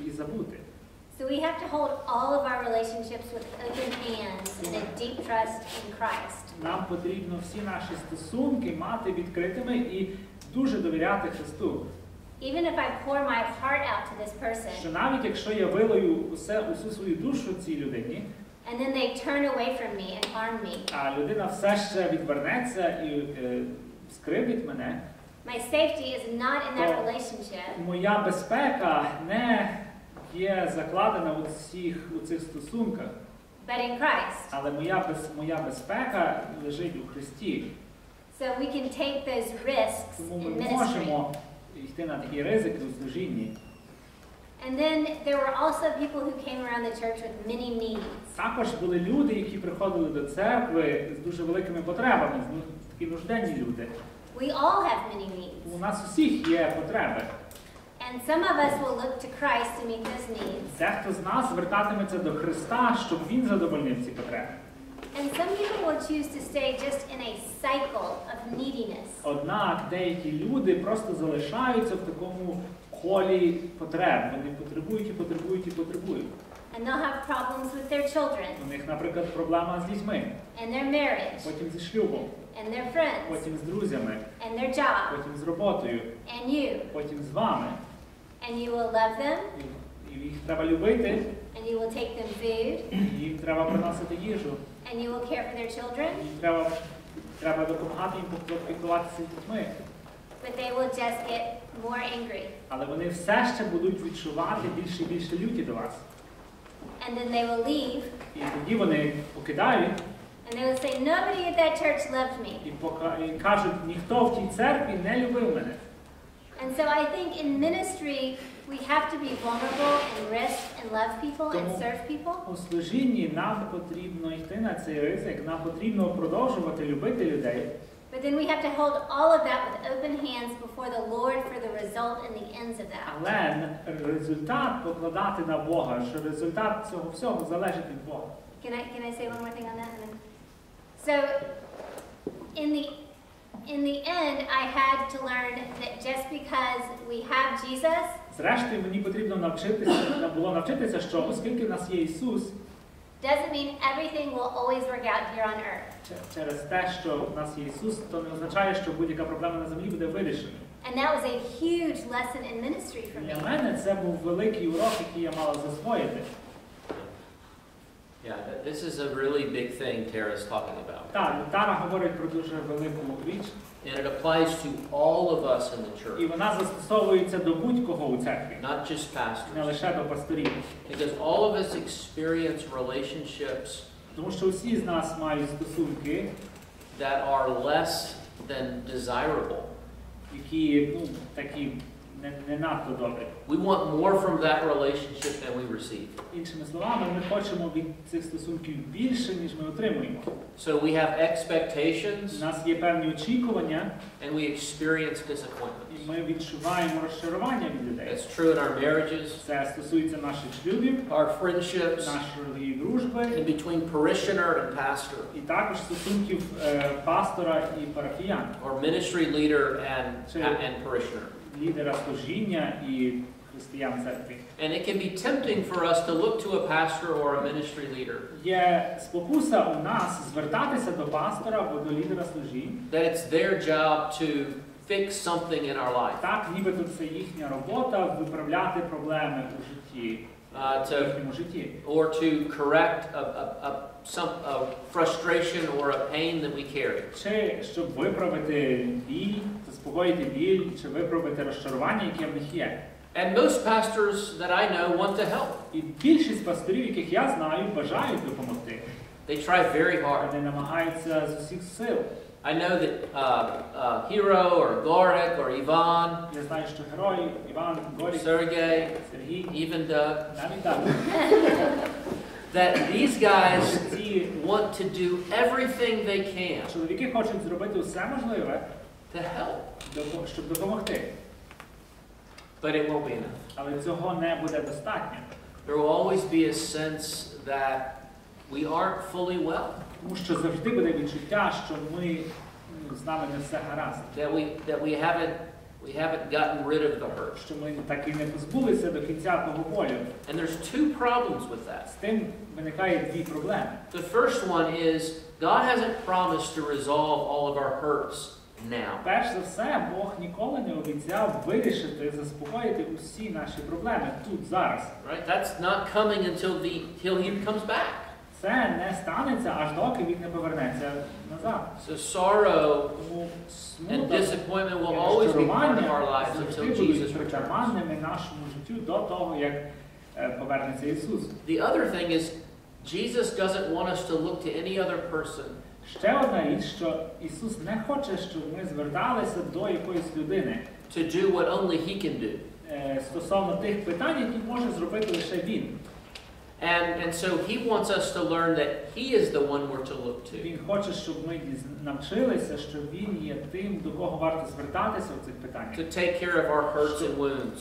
Speaker 2: і забути.
Speaker 3: So we have to hold all of our relationships with open hands and a deep trust in Christ.
Speaker 2: Нам потрібно всі наші стосунки мати відкритими і дуже довіряти Христу.
Speaker 3: Even if I pour my heart out to this person,
Speaker 2: Що навіть якщо я вилаю усю свою душу цій людині,
Speaker 3: and then they turn away from me and harm me,
Speaker 2: а людина все ще відвернеться і скривдить мене,
Speaker 3: my safety is not in that relationship.
Speaker 2: Моя безпека не є закладена у цих стосунках.
Speaker 3: But in Christ.
Speaker 2: Але моя безпека лежить у Христі.
Speaker 3: So we can take those risks
Speaker 2: Тому
Speaker 3: in
Speaker 2: ми
Speaker 3: ministry.
Speaker 2: можемо йти на такі ризики у служінні.
Speaker 3: And then there were also people who came around the church with many needs.
Speaker 2: Також були люди, які приходили до церкви з дуже великими потребами, такі нужденні люди.
Speaker 3: We all have many needs.
Speaker 2: У нас усіх є потреби.
Speaker 3: And some of us will look to Christ to meet those needs.
Speaker 2: Дехто з нас звертатиметься до Христа, щоб Він задовольнив ці потреби.
Speaker 3: And some people will choose to stay just in a cycle of neediness.
Speaker 2: Однак деякі люди просто залишаються в такому колі потреб. Вони потребують і потребують і потребують.
Speaker 3: And they'll have problems with their children.
Speaker 2: У них, наприклад, проблема з дітьми,
Speaker 3: And their marriage.
Speaker 2: потім зі шлюбом,
Speaker 3: And their friends.
Speaker 2: потім з друзями,
Speaker 3: And their job.
Speaker 2: потім з роботою,
Speaker 3: And you.
Speaker 2: потім з вами.
Speaker 3: And you will love them.
Speaker 2: І їх треба любити,
Speaker 3: And you will take them food.
Speaker 2: їм треба приносити їжу,
Speaker 3: And you will care for their children.
Speaker 2: їм треба допомагати їм піклуватися дітьми.
Speaker 3: But they will just get more angry.
Speaker 2: Але вони все ще будуть відчувати більше і більше люті до вас.
Speaker 3: And then they will leave.
Speaker 2: І тоді вони покидають
Speaker 3: And they will say, nobody at that church loved me.
Speaker 2: і кажуть, ніхто в тій церкві не любив мене.
Speaker 3: And so I think in ministry, we have to be vulnerable and risk and love people and serve people.
Speaker 2: У служінні нам потрібно йти на цей ризик, нам потрібно продовжувати любити людей.
Speaker 3: But then we have to hold all of that with open hands before the Lord for the result and the ends of that.
Speaker 2: Але результат покладати на Бога, що результат цього всього залежить від Бога.
Speaker 3: Can I say one more thing on that? So in the end, I had to learn that just because we have Jesus,
Speaker 2: Зрештою, мені потрібно було навчитися, що оскільки в нас є Ісус,
Speaker 3: doesn't mean everything will always work out here on earth.
Speaker 2: Через те, що в нас є Ісус, то не означає, що будь-яка проблема на землі буде вирішена.
Speaker 3: And that was a huge lesson in ministry for me.
Speaker 2: Для мене це був великий урок, який я мала засвоїти.
Speaker 4: Yeah, this is a really big thing Tara's talking about.
Speaker 2: Так, Тара говорить про дуже велику річ.
Speaker 4: And it applies to all of us in the
Speaker 2: І
Speaker 4: church,
Speaker 2: вона застосовується до будь-кого у церкві,
Speaker 4: not just
Speaker 2: не
Speaker 4: pastors.
Speaker 2: лише до пасторів.
Speaker 4: Because all of us experience relationships
Speaker 2: Тому що всі з нас мають стосунки,
Speaker 4: that are less than desirable.
Speaker 2: які такі не надто добрі.
Speaker 4: We want more from that relationship than we receive.
Speaker 2: Іншими словами, ми хочемо від цих стосунків більше, ніж ми отримуємо.
Speaker 4: So we have expectations,
Speaker 2: У нас є певні очікування,
Speaker 4: and we experience disappointment.
Speaker 2: і ми відчуваємо розчарування від людей.
Speaker 4: It's true in our marriages,
Speaker 2: Це стосується наших шлюбів,
Speaker 4: our friendships,
Speaker 2: нашої дружби,
Speaker 4: and between parishioner and pastor,
Speaker 2: і також стосунків пастора і парафіян,
Speaker 4: or ministry leader and parishioner.
Speaker 2: Лідера служіння і християн церкви.
Speaker 4: And it can be tempting for us to look to a pastor or a ministry leader.
Speaker 2: Є спокуса у нас звертатися до пастора або до лідера служінь.
Speaker 4: That it's their job to fix something in our life.
Speaker 2: Так, нібито це їхня робота виправляти проблеми у житті, в їхньому житті.
Speaker 4: Or to correct a frustration or a pain that we carry.
Speaker 2: Чи щоб виправити біль, заспокоїти біль, чи виправити розчарування, яке в них є.
Speaker 4: And most pastors that I know want to help.
Speaker 2: І більшість пасторів, яких я знаю, бажають допомогти.
Speaker 4: They try very hard.
Speaker 2: Вони намагаються з усіх сил.
Speaker 4: I know that Hero or Gorik or Ivan,
Speaker 2: Я знаю, що герої Іван, Горік,
Speaker 4: Sergey,
Speaker 2: Сергій,
Speaker 4: even Doug,
Speaker 2: навіть так,
Speaker 4: that these guys want to do everything they can
Speaker 2: чоловіки хочуть зробити все можливе,
Speaker 4: to help,
Speaker 2: щоб допомогти.
Speaker 4: but it won't be enough.
Speaker 2: Але цього не буде достатньо.
Speaker 4: There will always be a sense that we aren't fully well,
Speaker 2: Тому що завжди буде відчуття, що з нами не все гаразд.
Speaker 4: that we haven't gotten rid of the hurt.
Speaker 2: Що ми так і не позбулися до кінця того болю.
Speaker 4: And there's two problems with that.
Speaker 2: З тим виникає дві проблеми.
Speaker 4: The first one is God hasn't promised to resolve all of our hurts now.
Speaker 2: Перш за все, Бог ніколи не обіцяв вирішити, заспокоїти усі наші проблеми тут, зараз.
Speaker 4: Right? That's not coming until He comes back.
Speaker 2: Це не станеться, аж доки він не повернеться назад.
Speaker 4: So sorrow
Speaker 2: Тому
Speaker 4: and
Speaker 2: смуток
Speaker 4: disappointment will
Speaker 2: і
Speaker 4: always be part of our
Speaker 2: розчарування
Speaker 4: lives
Speaker 2: завжди
Speaker 4: until
Speaker 2: будуть
Speaker 4: Jesus returns.
Speaker 2: притаманними нашому життю до того, як повернеться Ісус.
Speaker 4: The other thing is, Jesus doesn't want us to look to any other person
Speaker 2: Ще одна річ, що Ісус не хоче, щоб ми зверталися до якоїсь людини
Speaker 4: to do what only He can do.
Speaker 2: Стосовно тих питань, які може зробити лише Він.
Speaker 4: And so He wants us to learn that He is the one we're to look to.
Speaker 2: Він хоче, щоб ми навчилися, що Він є тим, до кого варто звертатися у цих питаннях.
Speaker 4: To take care of our hurts and wounds.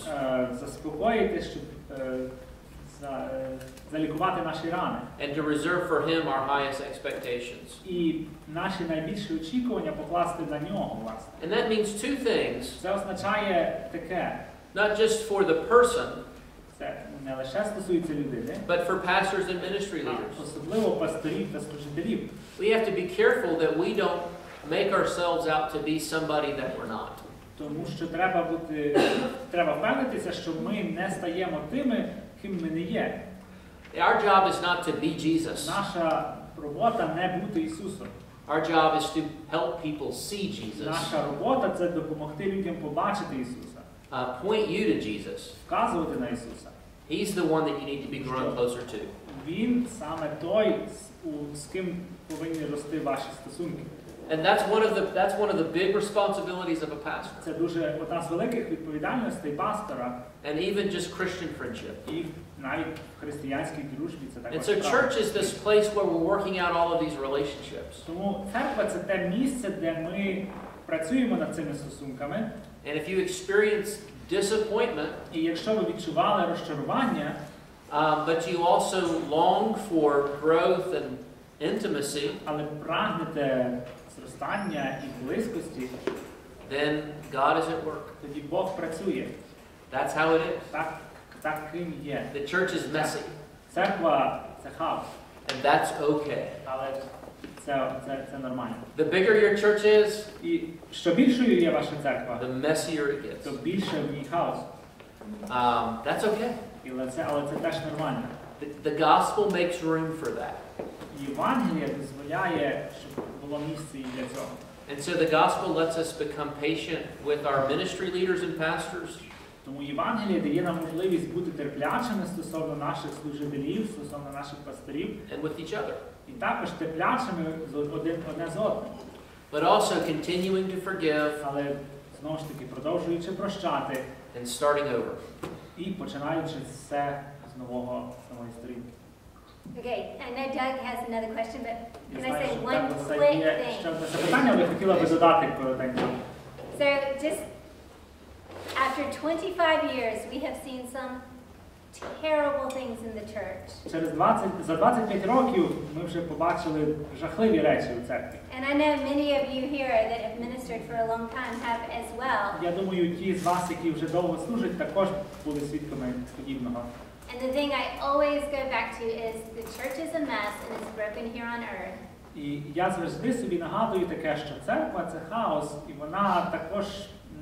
Speaker 2: Заспокоїти, щоб залікувати наші рани.
Speaker 4: And to reserve for Him our highest expectations.
Speaker 2: І наші найбільші очікування покласти на нього, власне.
Speaker 4: And that means two things.
Speaker 2: Це означає таке.
Speaker 4: Not just for the person,
Speaker 2: Це не лише стосується людини,
Speaker 4: but for pastors and ministry leaders.
Speaker 2: особливо пасторів та служителів.
Speaker 4: We have to be careful that we don't make ourselves out to be somebody that we're not.
Speaker 2: Тому що треба впевнитися, що ми не стаємо тими, ким ми не є.
Speaker 4: Our job is not to be Jesus.
Speaker 2: Наша робота не бути Ісусом.
Speaker 4: Our job is to help people see Jesus.
Speaker 2: Наша робота – це допомогти людям побачити Ісуса.
Speaker 4: Point you to Jesus.
Speaker 2: Вказувати на Ісуса.
Speaker 4: He's the one that you need to be growing closer to.
Speaker 2: Він саме той, з ким повинні рости ваші стосунки.
Speaker 4: And that's one of the big responsibilities of a pastor.
Speaker 2: Це дуже одна з великих відповідальностей пастора.
Speaker 4: And even just Christian friendship.
Speaker 2: І навіть в християнській дружбі це також.
Speaker 4: And so church is this place where we're working out all of these relationships.
Speaker 2: Тому церква – це те місце, де ми працюємо над цими стосунками.
Speaker 4: And if you experience disappointment,
Speaker 2: І якщо ви відчували розчарування,
Speaker 4: but you also long for growth and intimacy,
Speaker 2: але прагнете зростання і близькості,
Speaker 4: then God is at work.
Speaker 2: тоді Бог працює.
Speaker 4: That's how it is.
Speaker 2: Таким є.
Speaker 4: The church is messy,
Speaker 2: Церква – це хаос,
Speaker 4: and that's okay.
Speaker 2: але це нормально.
Speaker 4: The bigger your church is,
Speaker 2: І що більшою є ваша церква,
Speaker 4: the messier it gets.
Speaker 2: то більше в ній хаос.
Speaker 4: That's okay.
Speaker 2: Але це теж нормально.
Speaker 4: The gospel makes room for that.
Speaker 2: Євангеліє дозволяє, щоб було місце і для цього.
Speaker 4: And so the gospel lets us become patient with our ministry leaders and pastors.
Speaker 2: Тому Євангеліє дає нам можливість бути терплячими стосовно наших служителів, стосовно наших пасторів.
Speaker 4: And with each other.
Speaker 2: І також терплячими одне з одним.
Speaker 4: But also continuing to forgive.
Speaker 2: Але знову ж таки продовжуючи прощати
Speaker 4: and starting over.
Speaker 2: і починаючи все з нової сторінки.
Speaker 3: Okay, I know Doug has another question, but
Speaker 2: Я
Speaker 3: can I
Speaker 2: знаю,
Speaker 3: say
Speaker 2: що
Speaker 3: one
Speaker 2: Догласа
Speaker 3: quick
Speaker 2: є ще
Speaker 3: thing?
Speaker 2: одне запитання, але хотіла би додати коротенько.
Speaker 3: So just after 25 years, we have seen some terrible things in the church.
Speaker 2: За 25 років ми вже побачили жахливі речі у церкві.
Speaker 3: And I know many of you here that have ministered for a long time have as well.
Speaker 2: Я думаю, ті з вас, які вже довго служать, також були свідками подібного.
Speaker 3: And the thing I always go back to is the church is a mess and it's broken here on earth.
Speaker 2: І я завжди собі нагадую таке, що церква – це хаос, і вона також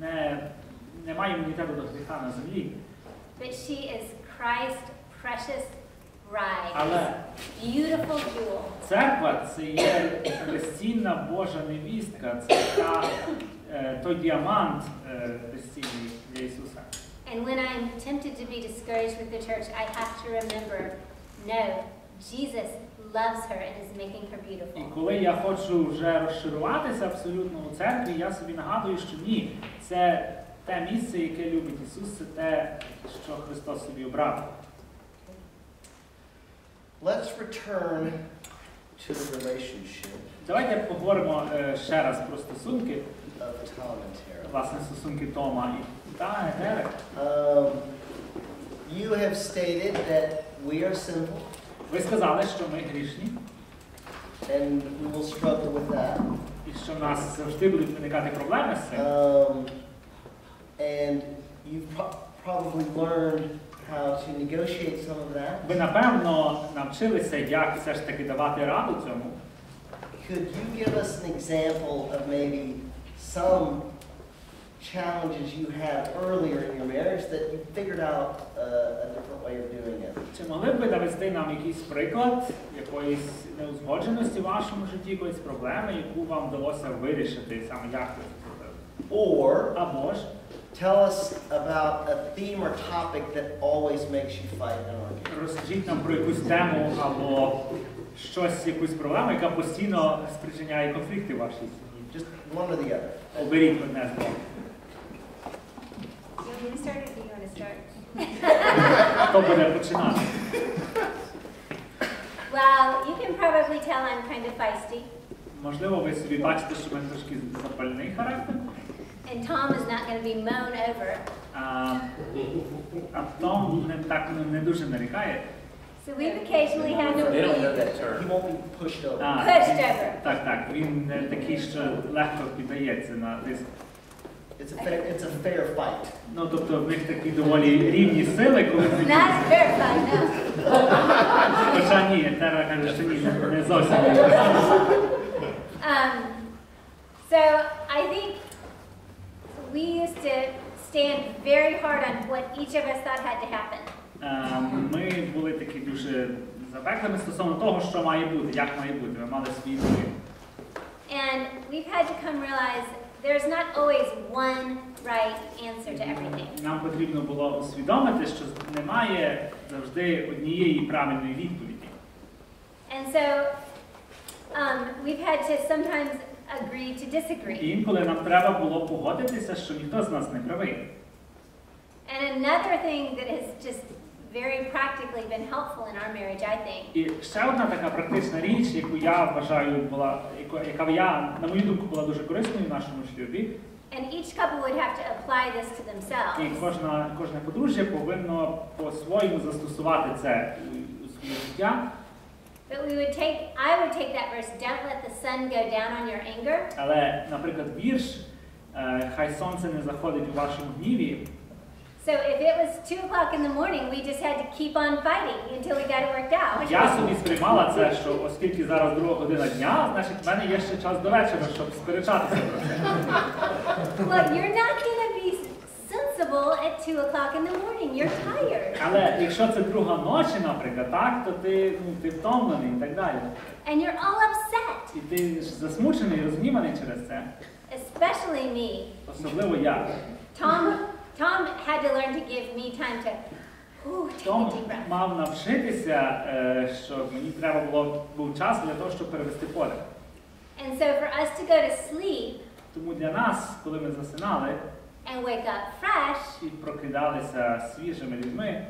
Speaker 2: не має імунітету до гріха на землі.
Speaker 3: But she is Christ's precious bride.
Speaker 2: Але
Speaker 3: Beautiful jewel.
Speaker 2: церква – це є безцінна Божа невістка, це той діамант безцінний для Ісуса.
Speaker 3: And when I'm tempted to be discouraged with the church, I have to remember, no, Jesus loves her and is making her
Speaker 2: І
Speaker 3: beautiful.
Speaker 2: коли я хочу вже розчаруватися абсолютно у церкві, я собі нагадую, що ні, це те місце, яке любить Ісус, це те, що Христос собі обрав.
Speaker 1: Let's return to the relationship
Speaker 2: Давайте поговоримо ще раз про стосунки,
Speaker 1: of Tom and Tara.
Speaker 2: власне, стосунки Тома і Тери.
Speaker 1: You have stated that we are sinful,
Speaker 2: Ви сказали, що ми грішні,
Speaker 1: and we will struggle with that.
Speaker 2: і що в нас завжди будуть виникати проблеми з цим.
Speaker 1: And you've probably learned how to negotiate some of that.
Speaker 2: Ви, напевно, навчилися, як все ж таки давати раду цьому.
Speaker 1: Could you give us an example of maybe some challenges you had earlier in your marriage that you figured out a different way of doing it?
Speaker 2: Чи могли б ви навести нам якийсь приклад якоїсь неузгодженості в вашому житті, якоїсь проблеми, яку вам вдалося вирішити саме як ви це зробили?
Speaker 1: Or
Speaker 2: Або ж
Speaker 1: tell us about a theme or topic that always makes you fight and argue.
Speaker 2: розкажіть нам про якусь тему або щось, якусь проблему, яка постійно спричиняє конфлікти в вашій сім'ї.
Speaker 1: Just one or the other.
Speaker 2: Оберіть одне з двох.
Speaker 3: You want me to start or do you want to start?
Speaker 2: Хто буде починати?
Speaker 3: Well, you can probably tell I'm kind of feisty,
Speaker 2: Можливо, ви собі бачите, що в мене трошки запальний характер.
Speaker 3: and Tom is not going to be mown over.
Speaker 2: А Том не дуже нарікає.
Speaker 3: So we've occasionally had to
Speaker 4: They don't know
Speaker 3: be
Speaker 4: that
Speaker 1: He
Speaker 4: term.
Speaker 1: won't be pushed over.
Speaker 3: pushed over.
Speaker 2: Так, він не такий, що легко піддається на тиск.
Speaker 1: It's a fair fight.
Speaker 2: Ну, тобто в них такі доволі рівні сили, коли вони...
Speaker 3: Not verified, no.
Speaker 2: Хоча ні, Тера каже, що ні, не зовсім.
Speaker 3: So I think we used to stand very hard on what each of us thought had to happen.
Speaker 2: Ми були такі дуже запеклими стосовно того, що має бути, як має бути. Ми мали свій думки.
Speaker 3: And we've had to come realize there's not always one right answer to everything.
Speaker 2: Нам потрібно було усвідомити, що немає завжди однієї правильної відповіді.
Speaker 3: And so we've had to sometimes agree to disagree.
Speaker 2: І інколи нам треба було погодитися, що ніхто з нас не правий.
Speaker 3: And another thing that has just very practically been helpful in our marriage, I think,
Speaker 2: І ще одна така практична річ, яку я вважаю яка на мою думку, була дуже корисною в нашому шлюбі.
Speaker 3: and each couple would have to apply this to
Speaker 2: І
Speaker 3: themselves.
Speaker 2: кожне подружжя повинно по-своєму застосувати це у своє життя.
Speaker 3: But I would take that verse, don't let the sun go down on your anger.
Speaker 2: Але, наприклад, вірш «Хай сонце не заходить у вашому гніві».
Speaker 3: So if it was 2 o'clock in the morning, we just had to keep on fighting until we got it worked out.
Speaker 2: Я собі сприймала це, що оскільки зараз 2 година дня, значить в мене є ще час до вечора, щоб сперечатися про це.
Speaker 3: Well, you're not going to be sensible at 2 o'clock in the morning. You're tired.
Speaker 2: Але якщо це 2 ночі, наприклад, так, то ти втомлений і так далі.
Speaker 3: And you're all upset,
Speaker 2: І ти ж засмучений, розгніваний через це.
Speaker 3: especially me.
Speaker 2: Особливо я.
Speaker 3: Tom had to learn to give me time to take a
Speaker 2: Том
Speaker 3: deep breath.
Speaker 2: мав навчитися, що мені був час для того, щоб перевести подих.
Speaker 3: And so for us to go to sleep,
Speaker 2: Тому для нас, коли ми засинали
Speaker 3: and wake up fresh,
Speaker 2: і прокидалися свіжими людьми,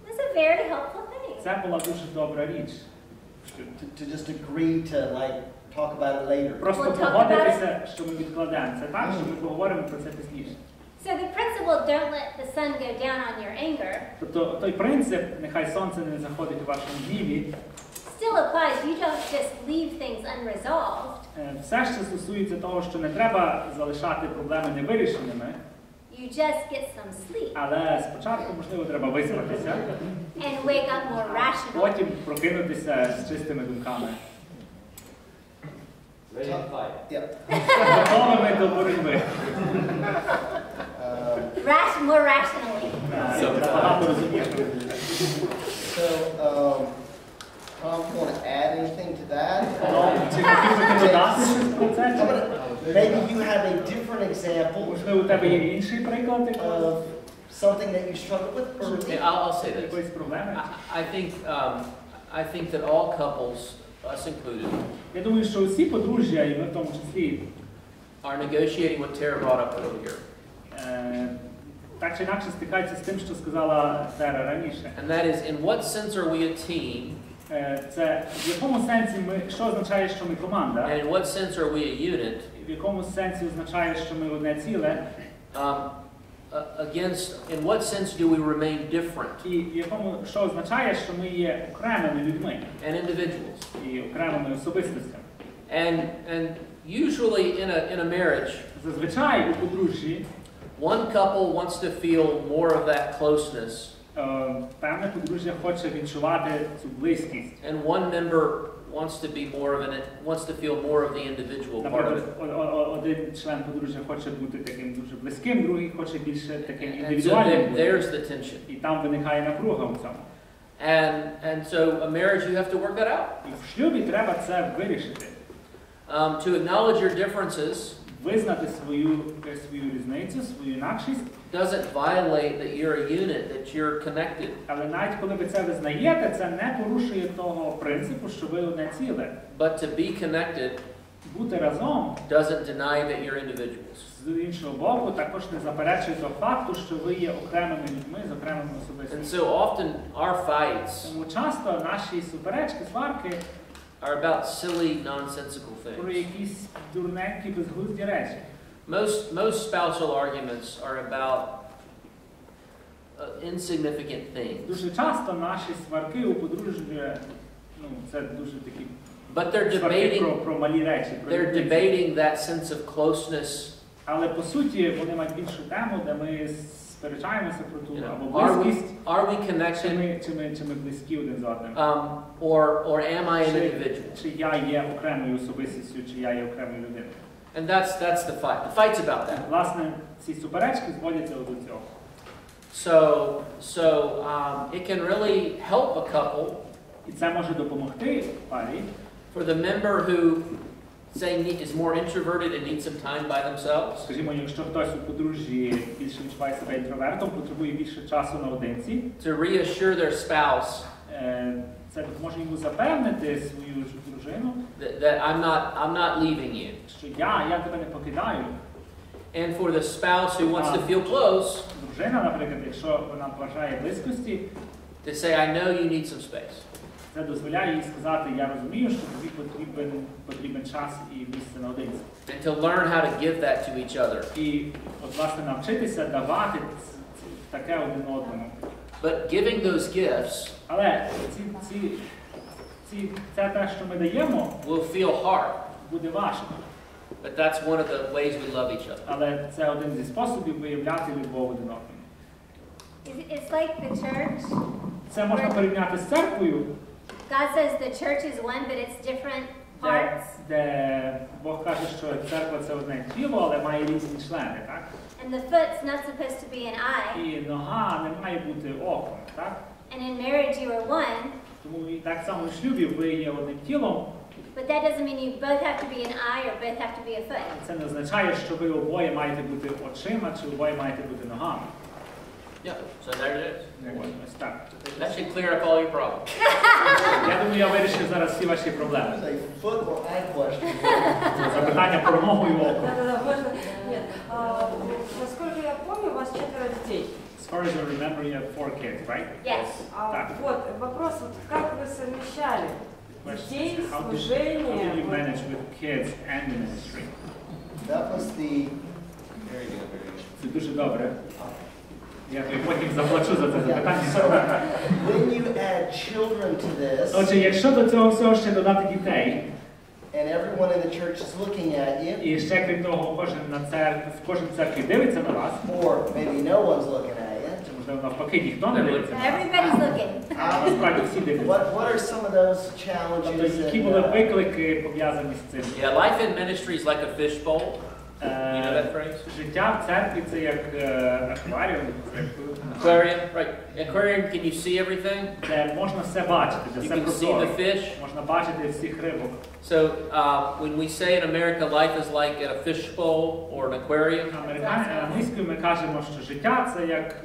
Speaker 3: is a very helpful thing.
Speaker 2: це була дуже добра річ.
Speaker 1: To just agree to like talk about it later.
Speaker 2: Просто
Speaker 3: We'll talk
Speaker 2: погодитися, що ми відкладемо. Це так, що ми поговоримо про це пізніше.
Speaker 3: So the principle, don't let the sun go down on your anger,
Speaker 2: Тобто той принцип, нехай сонце не заходить у вашому гніві,
Speaker 3: still applies. You don't just leave things unresolved.
Speaker 2: все ще стосується того, що не треба залишати проблеми невирішеними,
Speaker 3: You just get some sleep
Speaker 2: але спочатку, можливо, треба виспатися,
Speaker 3: and wake up more rational.
Speaker 2: потім прокинутися з чистими думками.
Speaker 5: Ready to fight.
Speaker 1: Yep.
Speaker 2: Готовими до боротьби.
Speaker 3: More rationally.
Speaker 2: Багато розумієш.
Speaker 1: So, Tom, you want to add anything to that?
Speaker 2: Чи хотів би ти додати щось про це?
Speaker 1: How about, maybe you have a different example
Speaker 2: Можливо, у тебе є інший приклад
Speaker 1: of something that you struggle with early.
Speaker 4: Okay, I'll say this.
Speaker 2: якоїсь проблеми?
Speaker 4: I think that all couples, us included,
Speaker 2: Я думаю, що усі подружжя, і ми в тому числі,
Speaker 4: are negotiating what Tara brought up earlier.
Speaker 2: Так чи інакше стикаються з тим, що сказала Тера раніше.
Speaker 4: And that is, in what sense are we a team?
Speaker 2: Це в якому сенсі що означає, що ми команда?
Speaker 4: And in what sense are we a unit?
Speaker 2: В якому сенсі означає, що ми одне ціле?
Speaker 4: In what sense do we remain different?
Speaker 2: І в якому що означає, що ми є окремими людьми?
Speaker 4: And individuals.
Speaker 2: І окремими особистостями.
Speaker 4: And usually in a marriage,
Speaker 2: Зазвичай у подружжі
Speaker 4: one couple wants to feel more of that closeness.
Speaker 2: Певне подружжя хоче відчувати цю близькість.
Speaker 4: And one member wants to feel more of the individual part of it.
Speaker 2: Наприклад, один член подружжя хоче бути таким дуже близьким, другий хоче більше таким
Speaker 4: And so
Speaker 2: індивідуальним.
Speaker 4: there's the tension.
Speaker 2: І там виникає напруга в цьому.
Speaker 4: And so a marriage, you have to work that out.
Speaker 2: І в шлюбі треба це вирішити.
Speaker 4: To acknowledge your differences
Speaker 2: Визнати свою різницю, свою інакшість.
Speaker 4: doesn't violate that you're a unit, that you're connected.
Speaker 2: Але навіть коли ви це визнаєте, це не порушує того принципу, що ви одне ціле.
Speaker 4: But to be connected
Speaker 2: Бути разом
Speaker 4: doesn't deny that you're individuals.
Speaker 2: з іншого боку також не заперечує того факту, що ви є окремими людьми з окремими
Speaker 4: And
Speaker 2: особистостями.
Speaker 4: so often our fights
Speaker 2: Тому часто наші суперечки, сварки
Speaker 4: are about silly, nonsensical
Speaker 2: про
Speaker 4: things.
Speaker 2: якісь дурненькі, безглузді речі.
Speaker 4: Most spousal arguments are about insignificant things.
Speaker 2: Дуже часто наші сварки у подружжя, це дуже такі
Speaker 4: But they're
Speaker 2: сварки
Speaker 4: debating,
Speaker 2: про малі речі. Про
Speaker 4: they're
Speaker 2: дрібниці.
Speaker 4: debating that sense of closeness.
Speaker 2: Але по суті вони мають іншу тему, де ми сперечаємося про ту або
Speaker 4: Are we,
Speaker 2: близькість,
Speaker 4: are we
Speaker 2: чи
Speaker 4: connected,
Speaker 2: ми близькі один з одним.
Speaker 4: or am I an individual?
Speaker 2: Чи я є окремою особистістю, чи я є окремою людиною.
Speaker 4: And that's the fight. The fight's about that.
Speaker 2: Власне, ці суперечки зводяться до цього.
Speaker 4: So it can really help a couple
Speaker 2: І це може допомогти парі,
Speaker 4: for the member who, say, is more introverted and needs some time by themselves.
Speaker 2: скажімо, якщо хтось у подружжі більше відчуває себе інтровертом, потребує більше часу наодинці,
Speaker 4: To reassure their spouse
Speaker 2: це допоможе йому запевнити свою дружину,
Speaker 4: that I'm not leaving you.
Speaker 2: що я тебе не покидаю.
Speaker 4: And for the spouse who wants to feel close,
Speaker 2: Дружина, наприклад, якщо вона бажає близькості,
Speaker 4: to say, I know you need some space.
Speaker 2: це дозволяє їй сказати, я розумію, що тобі потрібен час і місце наодинці.
Speaker 4: And to learn how to give that to each other.
Speaker 2: І от, власне, навчитися давати таке один одному.
Speaker 4: But giving those gifts
Speaker 2: Але це те, що ми даємо,
Speaker 4: will feel hard.
Speaker 2: буде важко.
Speaker 4: But that's one of the ways we love each other.
Speaker 2: Але це один зі способів виявляти любов один одному.
Speaker 3: It's like the church.
Speaker 2: Це можна порівняти з церквою,
Speaker 3: God says the church is one, but it's different parts.
Speaker 2: де Бог каже, що церква – це одне тіло, але має різні члени, так?
Speaker 3: And the foot's not supposed to be an eye.
Speaker 2: І нога не має бути оком, так?
Speaker 3: And in marriage you are one,
Speaker 2: Тому і так само в шлюбі ви є одним тілом.
Speaker 3: but that doesn't mean you both have to be an eye or both have to be a foot.
Speaker 2: Це не означає, що ви обоє маєте бути очима, чи обоє маєте бути ногами.
Speaker 4: Yeah, so there it is.
Speaker 2: Ось так.
Speaker 4: That should clear up all your problems.
Speaker 2: Я думаю, я вирішив зараз всі ваші проблеми.
Speaker 1: There's a foot or eye question.
Speaker 2: Запитання про ногу і око.
Speaker 5: Да-да-да, можно? Нет. Насколько я помню, у вас 4 детей.
Speaker 2: As far as I remember, you have 4 kids, right?
Speaker 3: Yes.
Speaker 2: Так.
Speaker 5: Вот, вопрос, вот как вы совмещали детей,
Speaker 2: How did you
Speaker 5: служение?
Speaker 2: manage with kids and the ministry?
Speaker 1: That was the, very good, very good.
Speaker 2: Це дуже добре. Я потім заплачу за це
Speaker 1: Yeah,
Speaker 2: запитання.
Speaker 1: so when you add children to this,
Speaker 2: Отже, якщо до цього всього ще додати дітей,
Speaker 1: and everyone in the church is looking at you,
Speaker 2: і ще крім того, кожен в церкві дивиться на вас,
Speaker 1: or maybe no one's looking at you,
Speaker 2: чи можливо навпаки ніхто не дивиться на вас,
Speaker 3: Everybody's looking.
Speaker 2: а насправді всі дивляться.
Speaker 1: what are some of those
Speaker 2: Тобто,
Speaker 1: challenges
Speaker 2: які
Speaker 1: and,
Speaker 2: були виклики пов'язані з цим?
Speaker 4: Yeah, life in ministry is like a fishbowl. You know that phrase?
Speaker 2: Життя в церкві це як акваріум,
Speaker 4: Aquarium, right? Aquarium, can you see everything?
Speaker 2: де можна все бачити, де
Speaker 4: You
Speaker 2: все
Speaker 4: can see
Speaker 2: прозоро.
Speaker 4: the fish.
Speaker 2: Можна бачити всіх рибок.
Speaker 4: So when we say in America life is like at a fishbowl or an aquarium,
Speaker 2: Англійською ми кажемо, що життя це як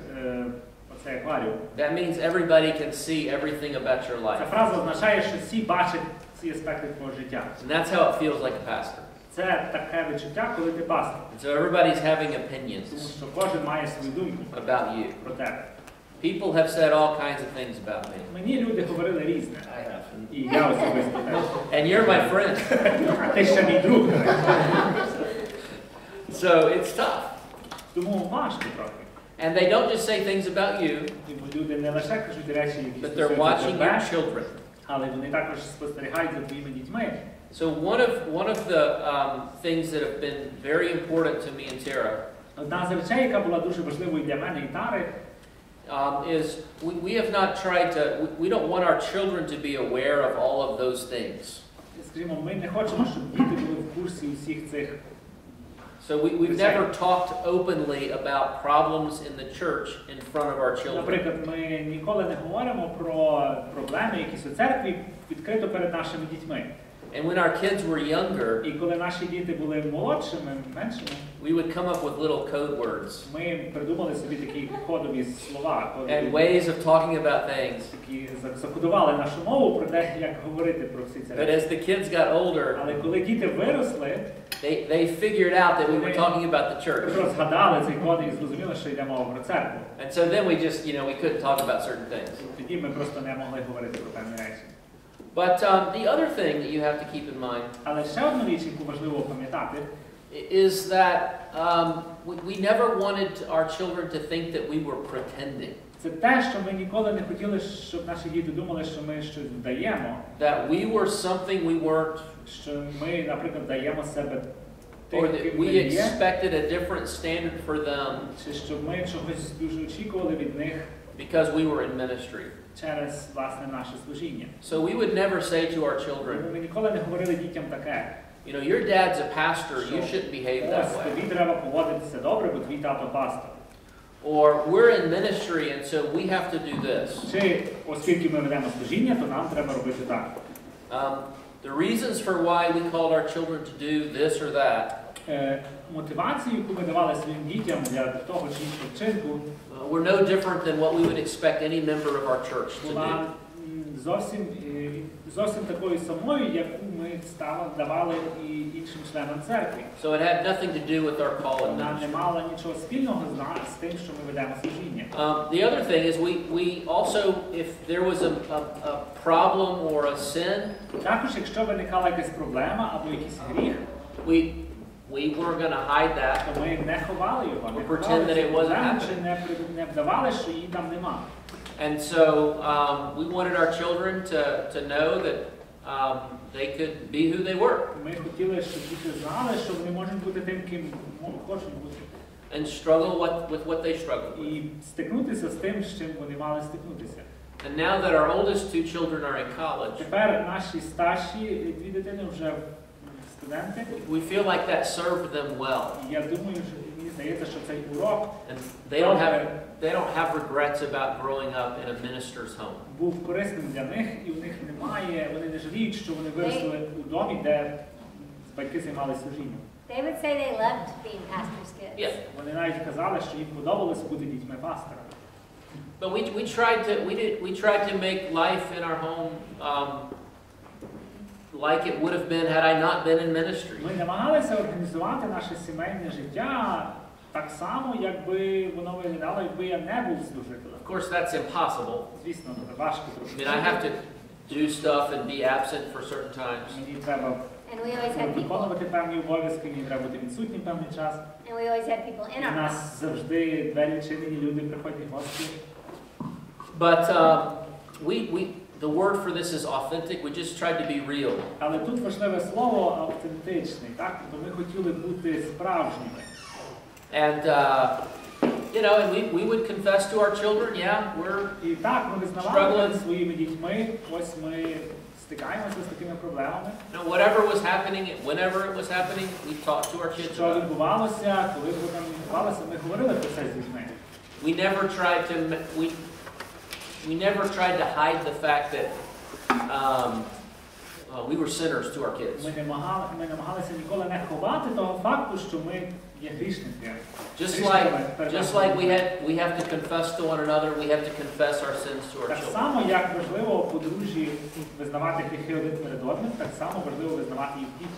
Speaker 2: оцей акваріум.
Speaker 4: that means everybody can see everything about your
Speaker 2: Ця
Speaker 4: life.
Speaker 2: фраза означає, що всі бачать ці аспекти твого життя.
Speaker 4: And that's how it feels like a pastor.
Speaker 2: Це таке відчуття, коли ти пастор.
Speaker 4: And so everybody's having
Speaker 2: Тому
Speaker 4: opinions
Speaker 2: що кожен має свою думку
Speaker 4: about you.
Speaker 2: про тебе.
Speaker 4: People have said all kinds of things about me.
Speaker 2: Мені люди говорили різне.
Speaker 1: I have.
Speaker 2: І я особисто теж.
Speaker 4: And you're my friend.
Speaker 2: А ти ще мій друг.
Speaker 4: So it's tough.
Speaker 2: Тому важко трохи.
Speaker 4: And they don't just say things about you,
Speaker 2: Тому люди не лише кажуть речі, які
Speaker 4: but they're
Speaker 2: стосуються
Speaker 4: watching
Speaker 2: тебе,
Speaker 4: your children.
Speaker 2: але вони також спостерігають за твоїми дітьми.
Speaker 4: So one of the things that have been very important to me and Tara
Speaker 2: Одна з речей, яка була дуже важливою для мене і Тари,
Speaker 4: is we have not tried to, we don't want our children to be aware of all of those things.
Speaker 2: скажімо, ми не хочемо, щоб діти були в курсі усіх цих.
Speaker 4: So we've never talked openly about problems in the church in front of our children.
Speaker 2: Наприклад, ми ніколи не говоримо про проблеми якісь у церкві відкрито перед нашими дітьми.
Speaker 4: And when our kids were younger,
Speaker 2: І коли наші діти були молодшими, меншими,
Speaker 4: we would come up with little code words
Speaker 2: ми придумали собі такі кодові слова,
Speaker 4: and ways of talking about things.
Speaker 2: які закодували нашу мову про те, як говорити про всі ці
Speaker 4: But
Speaker 2: речі.
Speaker 4: as the kids got older,
Speaker 2: Але коли діти виросли,
Speaker 4: they figured out that we were talking about the church.
Speaker 2: просто згадали цей код і зрозуміли, що йде мова про церкву.
Speaker 4: And so then we just, we couldn't talk about certain things.
Speaker 2: Тоді ми просто не могли говорити про певні речі.
Speaker 4: But the other thing that you have to keep in mind
Speaker 2: Але ще одну річ, яку важливо пам'ятати,
Speaker 4: is that we never wanted our children to think that we were pretending.
Speaker 2: це те, що ми ніколи не хотіли, щоб наші діти думали, що ми щось вдаємо,
Speaker 4: That we were something we weren't,
Speaker 2: що ми, наприклад, даємо себе
Speaker 4: or
Speaker 2: тим,
Speaker 4: that
Speaker 2: ким ми
Speaker 4: we
Speaker 2: є,
Speaker 4: expected a different standard for them
Speaker 2: чи щоб ми чогось дуже очікували від них
Speaker 4: because we were in ministry.
Speaker 2: через, власне, наше служіння.
Speaker 4: So we would never say to our children,
Speaker 2: Ми ніколи не говорили дітям таке.
Speaker 4: your dad's a pastor, you shouldn't behave that
Speaker 2: Ось,
Speaker 4: way.
Speaker 2: тобі треба поводитися добре, бо твій тато пастор.
Speaker 4: Or we're in ministry and so we have to do this.
Speaker 2: Чи, оскільки ми ведемо служіння, то нам треба робити так.
Speaker 4: The reasons for why we called our children to do this or that
Speaker 2: Мотивацію, яку ми давали своїм дітям для того чи іншого вчинку,
Speaker 4: were no different than what we would expect any member of our church to do.
Speaker 2: була зовсім такою самою, яку ми давали і іншим членам церкви.
Speaker 4: So it had nothing to do with our call in
Speaker 2: Вона не
Speaker 4: ministry.
Speaker 2: мала нічого спільного з тим, що ми ведемо служіння.
Speaker 4: The other thing is we also, if there was a problem or a sin,
Speaker 2: Також, якщо виникала якась проблема або якийсь гріх,
Speaker 4: we weren't going to hide that.
Speaker 2: то ми не ховали його, не
Speaker 4: Or pretend that it wasn't
Speaker 2: ховали, чи
Speaker 4: happening.
Speaker 2: не вдавали, що її там нема.
Speaker 4: And so we wanted our children to know that they could be who they were
Speaker 2: Ми хотіли, щоб діти знали, що вони можуть бути тим, ким хочуть бути.
Speaker 4: and struggle with what they struggled with.
Speaker 2: І стикнутися з тим, з чим вони мали стикнутися.
Speaker 4: And now that our oldest two children are in college,
Speaker 2: Тепер наші старші дві дитини вже студенти.
Speaker 4: we feel like that served them well.
Speaker 2: І я думаю, що мені здається, що цей урок
Speaker 4: And they don't have regrets about growing up in a minister's home.
Speaker 2: був корисним для них, і в них немає, вони не жаліють, що вони виросли у домі, де батьки займалися служінням.
Speaker 3: They would say they loved being pastors' kids.
Speaker 4: Yeah.
Speaker 2: Вони навіть казали, що їм подобалось бути дітьми пастора.
Speaker 4: But we tried to make life in our home like it would have been had I not been in ministry.
Speaker 2: Ми намагалися організувати наше сімейне життя так само, якби воно виглядало, якби я не був служителем.
Speaker 4: Of course, that's impossible.
Speaker 2: Звісно, це важко
Speaker 4: I
Speaker 2: трошки.
Speaker 4: mean, I have to do stuff and be absent for certain times.
Speaker 2: Мені треба
Speaker 3: And we always had people.
Speaker 2: виконувати певні обов'язки, мені треба бути відсутнім певний час.
Speaker 3: And we always had people in
Speaker 2: У
Speaker 3: our house.
Speaker 2: нас завжди двері відчинені, люди приходять гості.
Speaker 4: But the word for this is authentic. We just tried to be real.
Speaker 2: Але тут важливе слово автентичний, так? Тобто ми хотіли бути справжніми.
Speaker 4: And you know, and we would confess to our children, yeah, we're
Speaker 2: І так, ми визнавали перед своїми дітьми, ось ми стикаємося з такими проблемами.
Speaker 4: you know, whatever was happening, whenever it was happening, we talked to our kids
Speaker 2: Що
Speaker 4: about it.
Speaker 2: відбувалося, коли воно відбувалося, ми говорили про це з дітьми.
Speaker 4: We never tried to hide the fact that we were sinners to our kids.
Speaker 2: Ми намагалися ніколи не ховати того факту, що ми є грішники.
Speaker 4: Just like we have to confess to one another, we have to confess our sins to our
Speaker 2: Так
Speaker 4: children.
Speaker 2: само, як важливо у подружжі визнавати гріхи один перед одним, так само важливо визнавати їх дітям.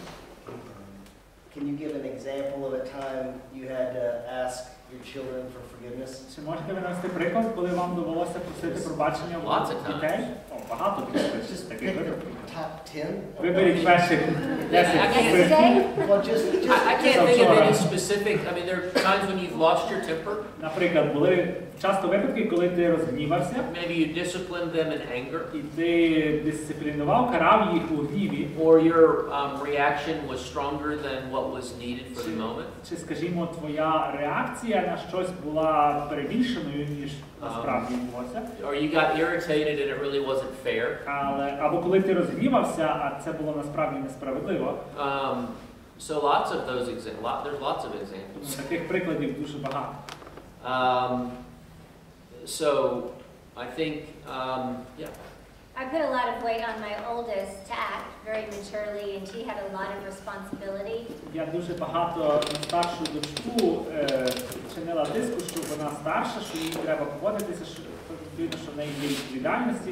Speaker 1: Can you give an example of a time you had to ask your children for forgiveness?
Speaker 2: Чи можете ви навести приклад, коли вам довелося просити пробачення у дітей? О, багато
Speaker 1: Just
Speaker 2: таких
Speaker 1: pick
Speaker 2: випадків.
Speaker 1: the top 10.
Speaker 2: Виберіть перших 10.
Speaker 3: Yesterday,
Speaker 1: Well, just
Speaker 4: I can't think of any specific. I mean, there are times when you've lost your temper.
Speaker 2: Наприклад, були часто випадки, коли ти розгнівався,
Speaker 4: Maybe you disciplined them in anger,
Speaker 2: і ти дисциплінував, карав їх у гніві,
Speaker 4: or your reaction was stronger than what was needed for the moment.
Speaker 2: чи, скажімо, твоя реакція на щось була перебільшеною, ніж насправді відбулося.
Speaker 4: Or you got irritated and it really wasn't fair.
Speaker 2: Або коли ти розгнівався, а це було насправді несправедливо.
Speaker 4: So lots of those there's lots of examples.
Speaker 2: Таких прикладів дуже багато.
Speaker 4: So I think, yeah.
Speaker 3: I put a lot of weight on my oldest to act very maturely, and she had a lot of responsibility.
Speaker 2: Я дуже багато на старшу дочку чинила тиску, що вона старша, що їй треба поводитися, що відповідно, що в неї є відповідальності.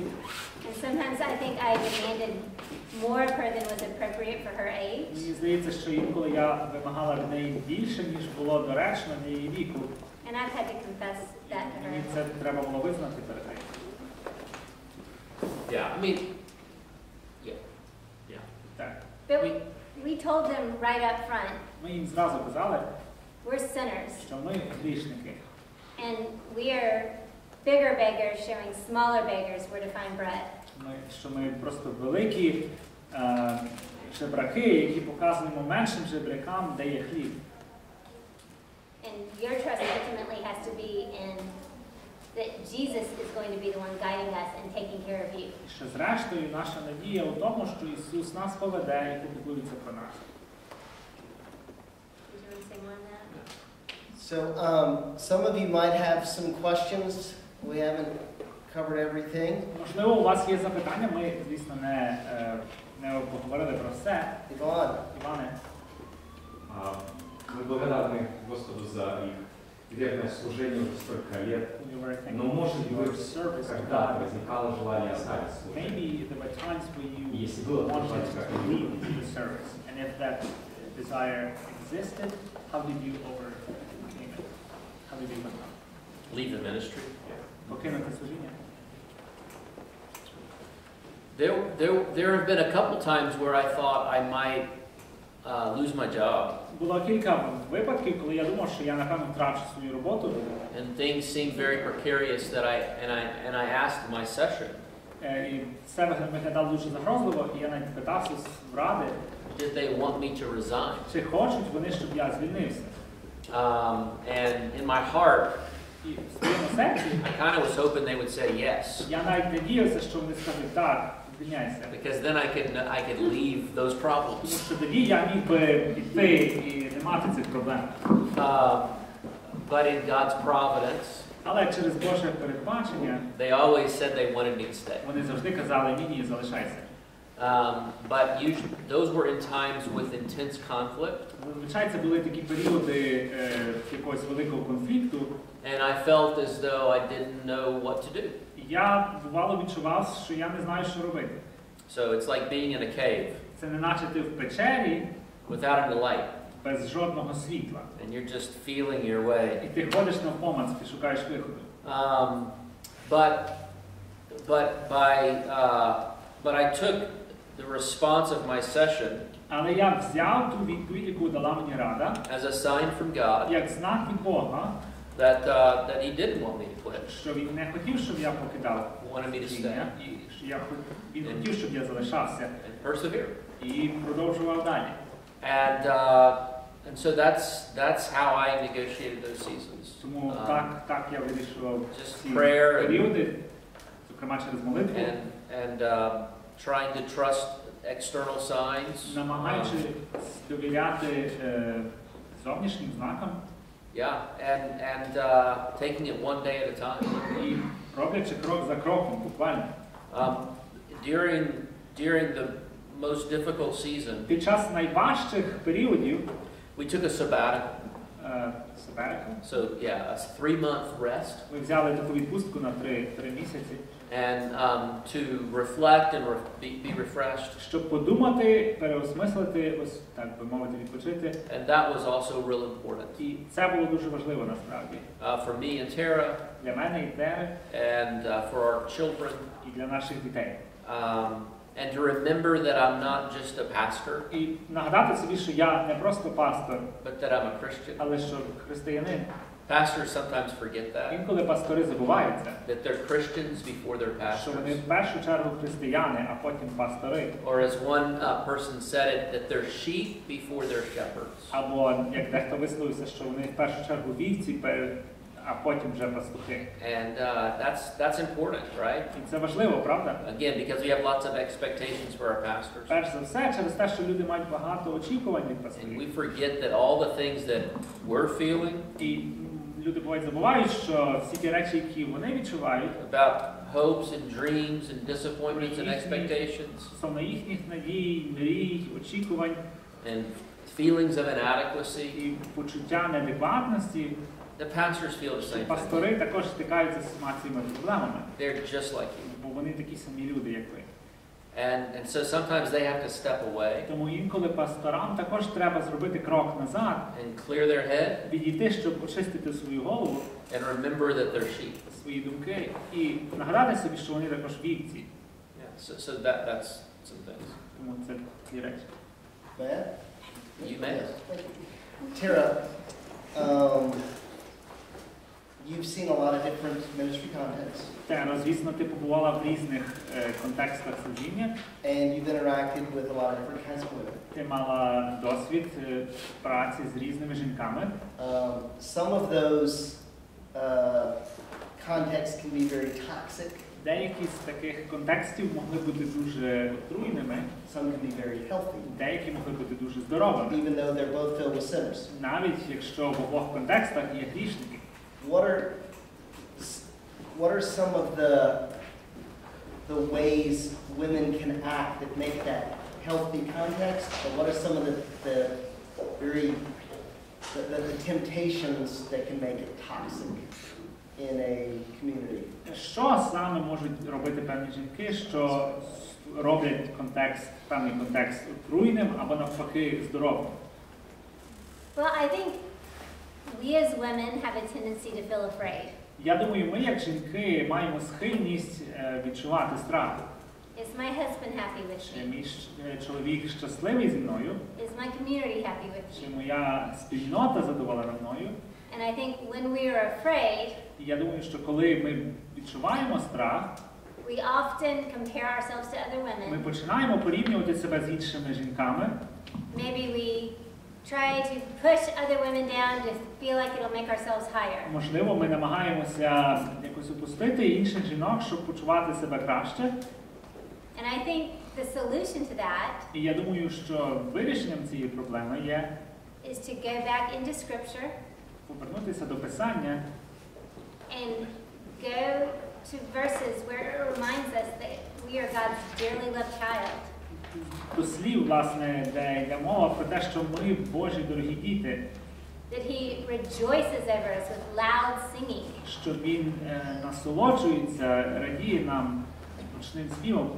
Speaker 3: And sometimes I think I demanded more of her than was appropriate for her age.
Speaker 2: Мені здається, що інколи я вимагала від неї більше, ніж було доречно для її віку.
Speaker 3: And I've had to confess that to
Speaker 2: Мені
Speaker 3: her.
Speaker 2: це треба було визнати перед нею.
Speaker 4: Yeah, I mean,
Speaker 2: Так.
Speaker 3: But we told them right up front,
Speaker 2: Ми їм зразу казали,
Speaker 3: we're sinners,
Speaker 2: що ми грішники.
Speaker 3: and we are bigger beggars showing smaller beggars where to find bread.
Speaker 2: Що ми просто великі жебраки, які показуємо меншим жебракам, де є хліб.
Speaker 3: And your trust ultimately has to be in that Jesus is going to be the one guiding us and taking care of you.
Speaker 2: Що зрештою наша надія у тому, що Ісус нас поведе і попіклується про нас.
Speaker 3: Did you want to say more on that?
Speaker 1: So some of you might have some questions. We haven't covered everything.
Speaker 2: Можливо, у вас є запитання, ми, звісно, не обговорили про все.
Speaker 1: Yvonne.
Speaker 2: Іване,
Speaker 6: Мы благодарны Господу за их верное служение уже столько лет. Но может быть, когда-то возникало желание оставить служение.
Speaker 2: maybe there were times where you
Speaker 6: Если было
Speaker 2: wanted
Speaker 6: желание,
Speaker 2: to leave the service, and if that desire existed, how did you overcome it? How did you overcome?
Speaker 4: leave the ministry.
Speaker 2: Покинути служіння?
Speaker 4: There have been a couple times where I thought I might lose my job,
Speaker 2: Було кілька випадків, коли я думав, що я напевно втрачу свою роботу,
Speaker 4: and things seemed very precarious that I asked my session,
Speaker 2: і це виглядало дуже загрозливо, і я навіть питався в ради,
Speaker 4: did they want me to resign?
Speaker 2: чи хочуть вони, щоб я звільнився.
Speaker 4: And in my heart,
Speaker 2: І в своєму серці
Speaker 4: I kind of was hoping they would say yes,
Speaker 2: я навіть надіявся, що вони скажуть так, звільняйся.
Speaker 4: because then I could leave those
Speaker 2: Тому
Speaker 4: problems.
Speaker 2: що тоді я міг би піти і не мати цих проблем.
Speaker 4: But in God's providence,
Speaker 2: Але через Боже передбачення
Speaker 4: they always said they wanted me to stay.
Speaker 2: вони завжди казали, ні, залишайся.
Speaker 4: But those were in times with intense conflict.
Speaker 2: Зазвичай це були такі періоди якогось якогось великого конфлікту,
Speaker 4: and I felt as though I didn't know what to do.
Speaker 2: я бувало відчував, що я не знаю, що робити.
Speaker 4: So it's like being in a cave
Speaker 2: Це не наче ти в печері
Speaker 4: without any light,
Speaker 2: без жодного світла.
Speaker 4: and you're just feeling your way.
Speaker 2: І ти ходиш навпомацки, шукаєш виходу.
Speaker 4: But I took the response of my session
Speaker 2: Але я взяв ту відповідь, яку дала мені Рада,
Speaker 4: as a sign from God
Speaker 2: як знак від Бога,
Speaker 4: that He didn't want me to quit.
Speaker 2: що він не хотів, щоб я покидав
Speaker 4: He wanted me to
Speaker 2: служіння,
Speaker 4: stay
Speaker 2: і що він хотів, щоб я залишався
Speaker 4: and persevere.
Speaker 2: і продовжував далі.
Speaker 4: And so that's how I negotiated those seasons.
Speaker 2: Тому так я вирішував
Speaker 4: Just
Speaker 2: ці
Speaker 4: prayer
Speaker 2: періоди, зокрема через молитву,
Speaker 4: and trying to trust external signs.
Speaker 2: намагаючись довіряти зовнішнім знакам.
Speaker 4: Yeah, and taking it one day at a time.
Speaker 2: І роблячи крок за кроком, буквально.
Speaker 4: During the most difficult season,
Speaker 2: Під час найважчих періодів,
Speaker 4: we took a sabbatical.
Speaker 2: sabbatical,
Speaker 4: So yeah, a 3-month rest,
Speaker 2: ми взяли таку відпустку на 3 місяці,
Speaker 4: and to reflect and be refreshed.
Speaker 2: щоб подумати, переосмислити, ось так би мовити, відпочити.
Speaker 4: And that was also real important.
Speaker 2: І це було дуже важливо насправді.
Speaker 4: For me and Tara,
Speaker 2: Для мене і Тери,
Speaker 4: and for our children.
Speaker 2: і для наших дітей.
Speaker 4: And to remember that I'm not just a pastor,
Speaker 2: І нагадати собі, що я не просто пастор,
Speaker 4: but that I'm a Christian.
Speaker 2: але що християнин.
Speaker 4: Pastors sometimes forget that.
Speaker 2: Інколи пастори забуваються,
Speaker 4: That they're Christians before they're
Speaker 2: що вони
Speaker 4: pastors.
Speaker 2: в першу чергу християни, а потім пастори.
Speaker 4: Or as one person said it, that they're sheep before they're shepherds.
Speaker 2: Або, як дехто висловився, що вони в першу чергу вівці, а потім вже пастухи.
Speaker 4: And that's important, right?
Speaker 2: І це важливо, правда?
Speaker 4: Again, because we have lots of expectations for our pastors.
Speaker 2: Перш за все, через те, що люди мають багато очікувань від
Speaker 4: And
Speaker 2: пасторів.
Speaker 4: we forget that all the things that we're feeling
Speaker 2: І люди бувають забувають, що всі ті речі, які вони відчувають,
Speaker 4: about hopes and dreams and disappointments and expectations
Speaker 2: стосовно їхніх надій, мрій, очікувань
Speaker 4: and feelings of inadequacy,
Speaker 2: і почуття неадекватності,
Speaker 4: the pastors feel the same thing.
Speaker 2: пастори також стикаються з цими проблемами,
Speaker 4: They're just like you.
Speaker 2: бо вони такі самі люди, як ви.
Speaker 4: And so sometimes they have to step away
Speaker 2: Тому інколи пасторам також треба зробити крок назад,
Speaker 4: and clear their head
Speaker 2: відійти, щоб очистити свою голову,
Speaker 4: and remember that they're sheep.
Speaker 2: свої думки і нагадати собі, що вони також вівці.
Speaker 4: Yeah, so that's some things.
Speaker 2: Тому це ті речі.
Speaker 1: Matt?
Speaker 4: You may.
Speaker 1: Tara, you've seen a lot of different ministry contexts,
Speaker 2: Тера, звісно, ти побувала в різних контекстах служіння.
Speaker 1: and you've interacted with a lot of different kinds of women.
Speaker 2: Ти мала досвід праці з різними жінками.
Speaker 1: Some of those contexts can be very toxic.
Speaker 2: Деякі з таких контекстів могли бути дуже отруйними,
Speaker 1: Some can be very healthy,
Speaker 2: деякі могли бути дуже здоровими.
Speaker 1: even though they're both filled with sinners.
Speaker 2: Навіть якщо в обох контекстах є грішники.
Speaker 1: What are some of the ways women can act that make that healthy context? Or what are some of the temptations that can make it toxic in a community?
Speaker 2: Що саме можуть робити певні жінки, що роблять певний контекст отруйним або навпаки здоровим?
Speaker 3: Well, I think we as women have a tendency to feel afraid.
Speaker 2: Я думаю, ми, як жінки, маємо схильність відчувати страх.
Speaker 3: Is my husband happy with
Speaker 2: Чи
Speaker 3: me?
Speaker 2: мій чоловік щасливий зі мною?
Speaker 3: Is my community happy with
Speaker 2: Чи
Speaker 3: me?
Speaker 2: моя спільнота задоволена мною?
Speaker 3: And I think when we are afraid,
Speaker 2: І я думаю, що коли ми відчуваємо страх,
Speaker 3: we often compare ourselves to other
Speaker 2: ми
Speaker 3: women.
Speaker 2: починаємо порівнювати себе з іншими жінками.
Speaker 3: Maybe we try to push other women down to feel like it'll make ourselves higher.
Speaker 2: Можливо, ми намагаємося якось опустити інших жінок, щоб почувати себе краще.
Speaker 3: And I think the solution to that
Speaker 2: І я думаю, що вирішенням цієї проблеми є
Speaker 3: is to go back into Scripture
Speaker 2: повернутися до Писання
Speaker 3: and go to verses where it reminds us that we are God's dearly loved child.
Speaker 2: до слів, власне, де йде мова про те, що ми Божі дорогі діти.
Speaker 3: that he rejoices over us with loud singing.
Speaker 2: Що він насолоджується, радіє нам гучним співом.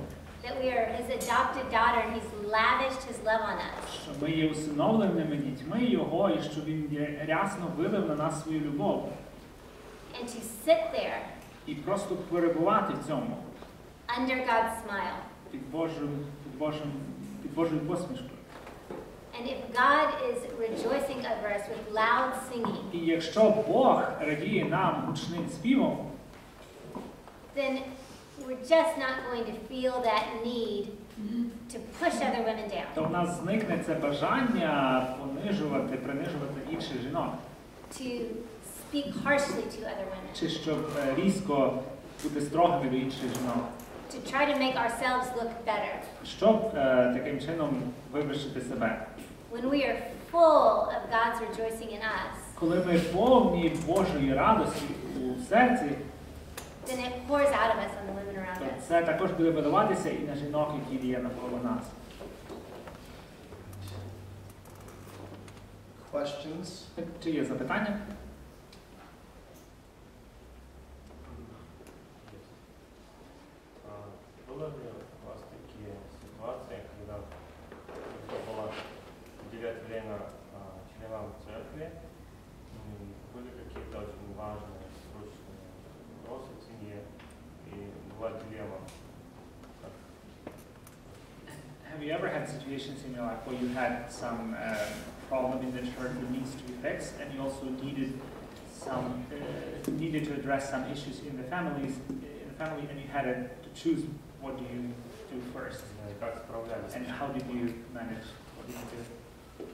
Speaker 3: That we are his adopted daughter and he's lavished his love on us.
Speaker 2: Що ми є усиновленими дітьми Його, і що Він рясно вилив на нас свою любов.
Speaker 3: And to sit there
Speaker 2: І просто перебувати в цьому.
Speaker 3: under God's smile.
Speaker 2: Під Божою посмішкою.
Speaker 3: And if God is rejoicing over us with loud singing,
Speaker 2: І якщо Бог радіє нам гучним співом,
Speaker 3: then we're just not going to feel that need to push other women down.
Speaker 2: то в нас зникне це бажання принижувати інших жінок.
Speaker 3: To speak harshly to other women.
Speaker 2: Чи щоб різко бути строгими до інших жінок.
Speaker 3: To try to make ourselves look better.
Speaker 2: Щоб таким чином вивищити себе.
Speaker 3: When we are full of God's rejoicing in us,
Speaker 2: Коли ми повні Божої радості у серці,
Speaker 3: then it pours out of us on the women around
Speaker 2: то
Speaker 3: us.
Speaker 2: це також буде видаватися і на жінок, які є навколо нас.
Speaker 1: Questions?
Speaker 2: Чи є запитання?
Speaker 7: Было ли у вас такие ситуации, когда нужно было уделять время членам церкви, были какие-то очень важные, срочные вопросы в семье, и была дилемма?
Speaker 2: Have you ever had situations in your life where you had some problem in the church that needs to be fixed, and you also needed to address some issues in the family, and you had to choose what do you do first,
Speaker 7: Как справлялись?
Speaker 2: and how did you manage? What did you do?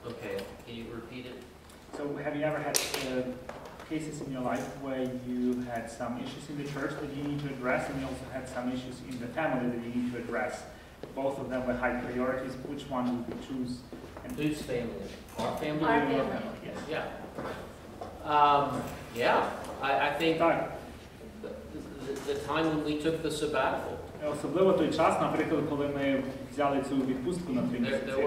Speaker 4: Okay, can you repeat it?
Speaker 2: So, have you ever had cases in your life where you had some issues in the church that you need to address, and you also had some issues in the family that you need to address? Both of them were high priorities. Which one would you choose? And
Speaker 4: Whose family? Our family?
Speaker 3: Our
Speaker 2: Your
Speaker 3: family.
Speaker 2: Yes.
Speaker 4: Yeah. I think
Speaker 2: Так.
Speaker 4: the time when we took the sabbatical,
Speaker 2: Особливо той час, наприклад, коли ми взяли цю відпустку на 3 місяці.
Speaker 4: there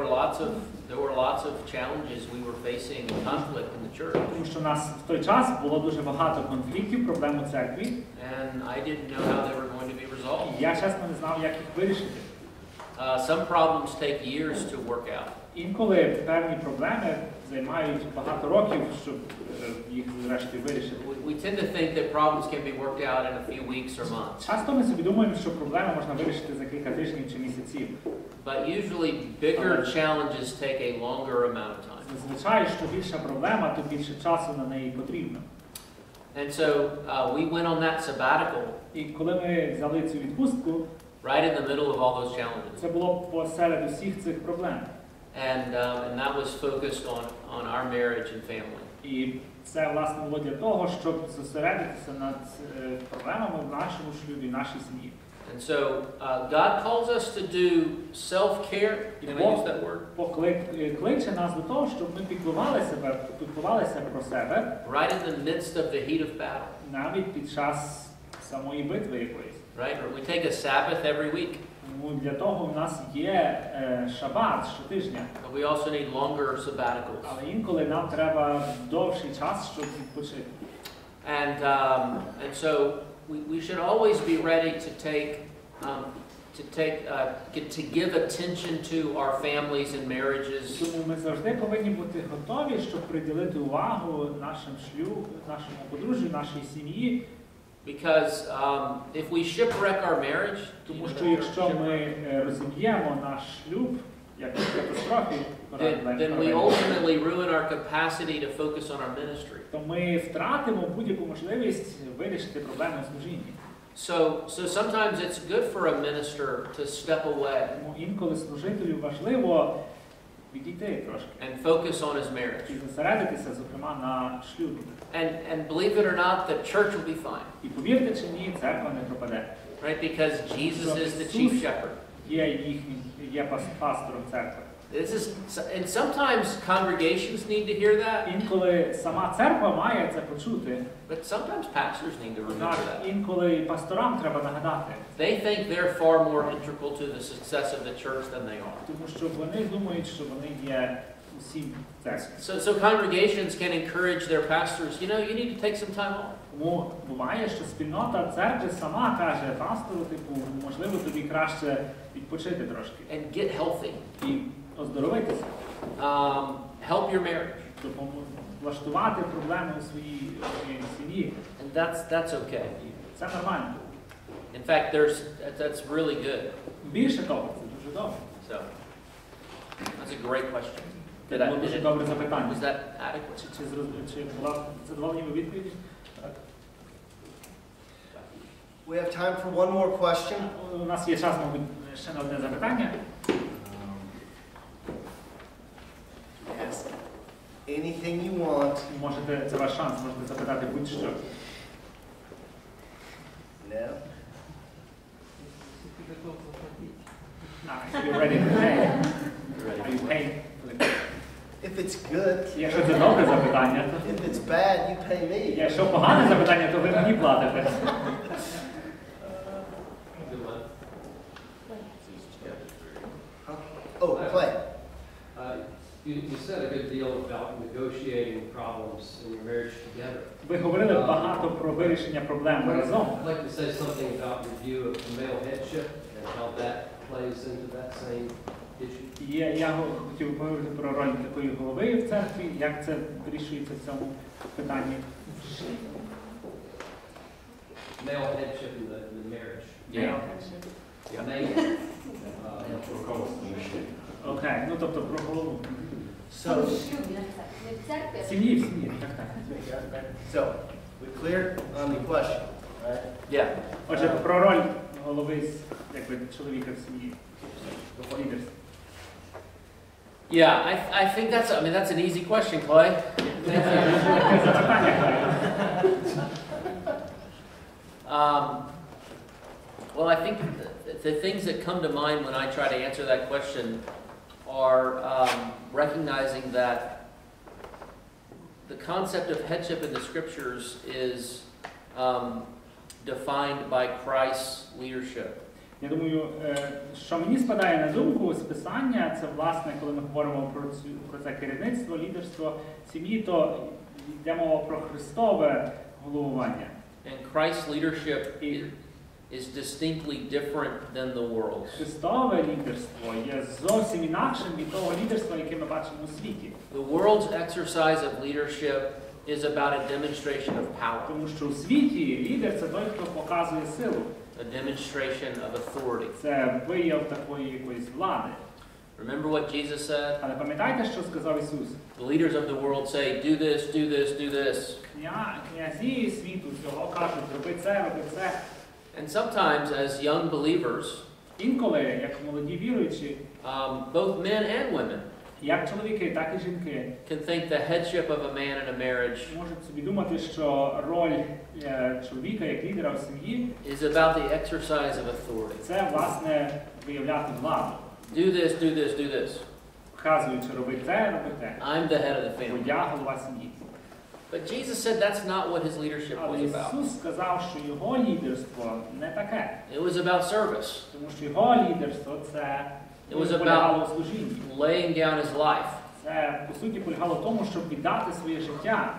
Speaker 4: were lots of challenges we were facing, conflict in the church,
Speaker 2: Тому що у нас в той час було дуже багато конфліктів, проблем у церкві.
Speaker 4: and I didn't know how they were going to be resolved.
Speaker 2: І я, чесно, не знав, як їх вирішити.
Speaker 4: Some problems take years to work out.
Speaker 2: Інколи певні проблеми займають багато років, щоб їх зрештою вирішити.
Speaker 4: We tend to think that problems can be worked out in a few weeks or months.
Speaker 2: Часто ми собі думаємо, що проблеми можна вирішити за кілька тижнів чи місяців.
Speaker 4: But usually bigger challenges take a longer amount of time.
Speaker 2: Зазвичай, що більша проблема, то більше часу на неї потрібно.
Speaker 4: And so we went on that sabbatical
Speaker 2: І коли ми взяли цю відпустку,
Speaker 4: right in the middle of all those challenges.
Speaker 2: це було посеред усіх цих проблем.
Speaker 4: And that was focused on our marriage and family.
Speaker 2: І це, власне, було для того, щоб зосередитися над проблемами в нашому шлюбі, в нашій сім'ї.
Speaker 4: And so God calls us to do self-care. Can I use that word?
Speaker 2: Бог кличе нас до того, щоб ми піклувалися про себе
Speaker 4: Right in the midst of the heat of battle.
Speaker 2: навіть під час самої битви якоїсь.
Speaker 4: Right? Or we take a Sabbath every week.
Speaker 2: Тому для того в нас є шабат щотижня.
Speaker 4: But we also need longer sabbaticals.
Speaker 2: Але інколи нам треба довший час, щоб відпочити.
Speaker 4: And so we should always be ready to give attention to our families and marriages.
Speaker 2: Тому ми завжди повинні бути готові, щоб приділити увагу нашому подружжю, нашій сім'ї.
Speaker 4: Because if we shipwreck our marriage,
Speaker 2: Тому що якщо ми розіб'ємо наш шлюб, як в катастрофі,
Speaker 4: then we ultimately ruin our capacity to focus on our ministry.
Speaker 2: то ми втратимо будь-яку можливість вирішити проблеми у служінні.
Speaker 4: So sometimes it's good for a minister to step away
Speaker 2: Тому інколи служителю важливо відійти трошки
Speaker 4: and focus on his marriage.
Speaker 2: і зосередитися, зокрема, на шлюбі.
Speaker 4: And believe it or not, the church will be fine.
Speaker 2: І повірте чи ні, церква не пропаде.
Speaker 4: Right? Because Jesus is the chief shepherd.
Speaker 2: Є пастором церкви.
Speaker 4: And sometimes congregations need to hear that.
Speaker 2: Інколи сама церква має це почути.
Speaker 4: But sometimes pastors need to remember that.
Speaker 2: Інколи пасторам треба нагадати.
Speaker 4: They think they're far more integral to the success of the church than they are.
Speaker 2: Тому що вони думають, що вони є усім церкві.
Speaker 4: So congregations can encourage their pastors, you need to take some time off.
Speaker 2: Тому буває, що спільнота церкви сама каже пастору, можливо, тобі краще відпочити трошки.
Speaker 4: And get healthy.
Speaker 2: І оздоровитися.
Speaker 4: Help your marriage.
Speaker 2: Влаштувати проблеми у своїй сім'ї.
Speaker 4: And that's okay.
Speaker 2: Це нормально.
Speaker 4: In fact, that's really good.
Speaker 2: Більше того, це дуже добре.
Speaker 4: So, that's a great question.
Speaker 2: Це було дуже добре запитання.
Speaker 4: Was that adequate?
Speaker 2: Чи була задоволена відповідь?
Speaker 1: We have time for one more question.
Speaker 2: У нас є час, мабуть, ще на одне запитання.
Speaker 1: Ask anything you want.
Speaker 2: Це ваш шанс, можете запитати будь-що.
Speaker 1: No?
Speaker 2: You're ready to pay. Are you paying for the...
Speaker 1: If it's good.
Speaker 2: Якщо це добре запитання, то...
Speaker 1: If it's bad, you pay me.
Speaker 2: Якщо погане запитання, то ви мені платите.
Speaker 1: Oh, Clay.
Speaker 8: You said a good deal about negotiating problems in your marriage together.
Speaker 2: Ви говорили багато про вирішення проблем разом.
Speaker 8: I'd like to say something about your view of male headship and how that plays into that same issue.
Speaker 2: Я хотів поговорити про роль такої голови в церкві, як це вирішується в цьому питанні.
Speaker 8: Male headship in the marriage.
Speaker 4: Yeah.
Speaker 2: Окей, ну тобто про голову.
Speaker 1: So,
Speaker 2: Сім'ї, так.
Speaker 1: so we clear on the question, right?
Speaker 4: Yeah.
Speaker 2: Отже, про роль голови, якби, чоловіка в сім'ї. Лідерства.
Speaker 4: Yeah, I think that's an easy question, Clay. Well, I think the things that come to mind when I try to answer that question are recognizing that the concept of headship in the scriptures is defined by Christ's leadership.
Speaker 2: Я думаю, що мені спадає на думку з Писання, це, власне, коли ми говоримо про це керівництво, лідерство сім'ї, то йде мова про Христове головування.
Speaker 4: And Christ's leadership is distinctly different than the world's.
Speaker 2: Христове лідерство є зовсім інакшим від того лідерства, яке ми бачимо у світі.
Speaker 4: The world's exercise of leadership is about a demonstration of power.
Speaker 2: Тому що у світі лідер – це той, хто показує силу.
Speaker 4: A demonstration of authority.
Speaker 2: Це вияв такої якоїсь влади.
Speaker 4: Remember what Jesus said?
Speaker 2: Але пам'ятаєте, що сказав Ісус?
Speaker 4: The leaders of the world say, do this, do this, do this.
Speaker 2: Князі світу цього кажуть, роби це, роби це.
Speaker 4: And sometimes, as young believers,
Speaker 2: інколи, як молоді віруючі,
Speaker 4: both men and women
Speaker 2: як чоловіки, так і жінки,
Speaker 4: can think the headship of a man in a marriage
Speaker 2: можуть собі думати, що роль чоловіка як лідера в сім'ї
Speaker 4: is about the exercise of authority.
Speaker 2: це, власне, виявляти владу.
Speaker 4: Do this, do this, do this.
Speaker 2: Вказуючи, роби це, роби те.
Speaker 4: I'm the head of the
Speaker 2: Бо
Speaker 4: family.
Speaker 2: я голова сім'ї.
Speaker 4: But Jesus said that's not what his leadership
Speaker 2: Але
Speaker 4: was about.
Speaker 2: Ісус сказав, що його лідерство не таке.
Speaker 4: It was about service.
Speaker 2: Тому що його лідерство це
Speaker 4: It was
Speaker 2: полягало в служінні.
Speaker 4: Laying down his life.
Speaker 2: Це, по суті, полягало в тому, щоб віддати своє життя.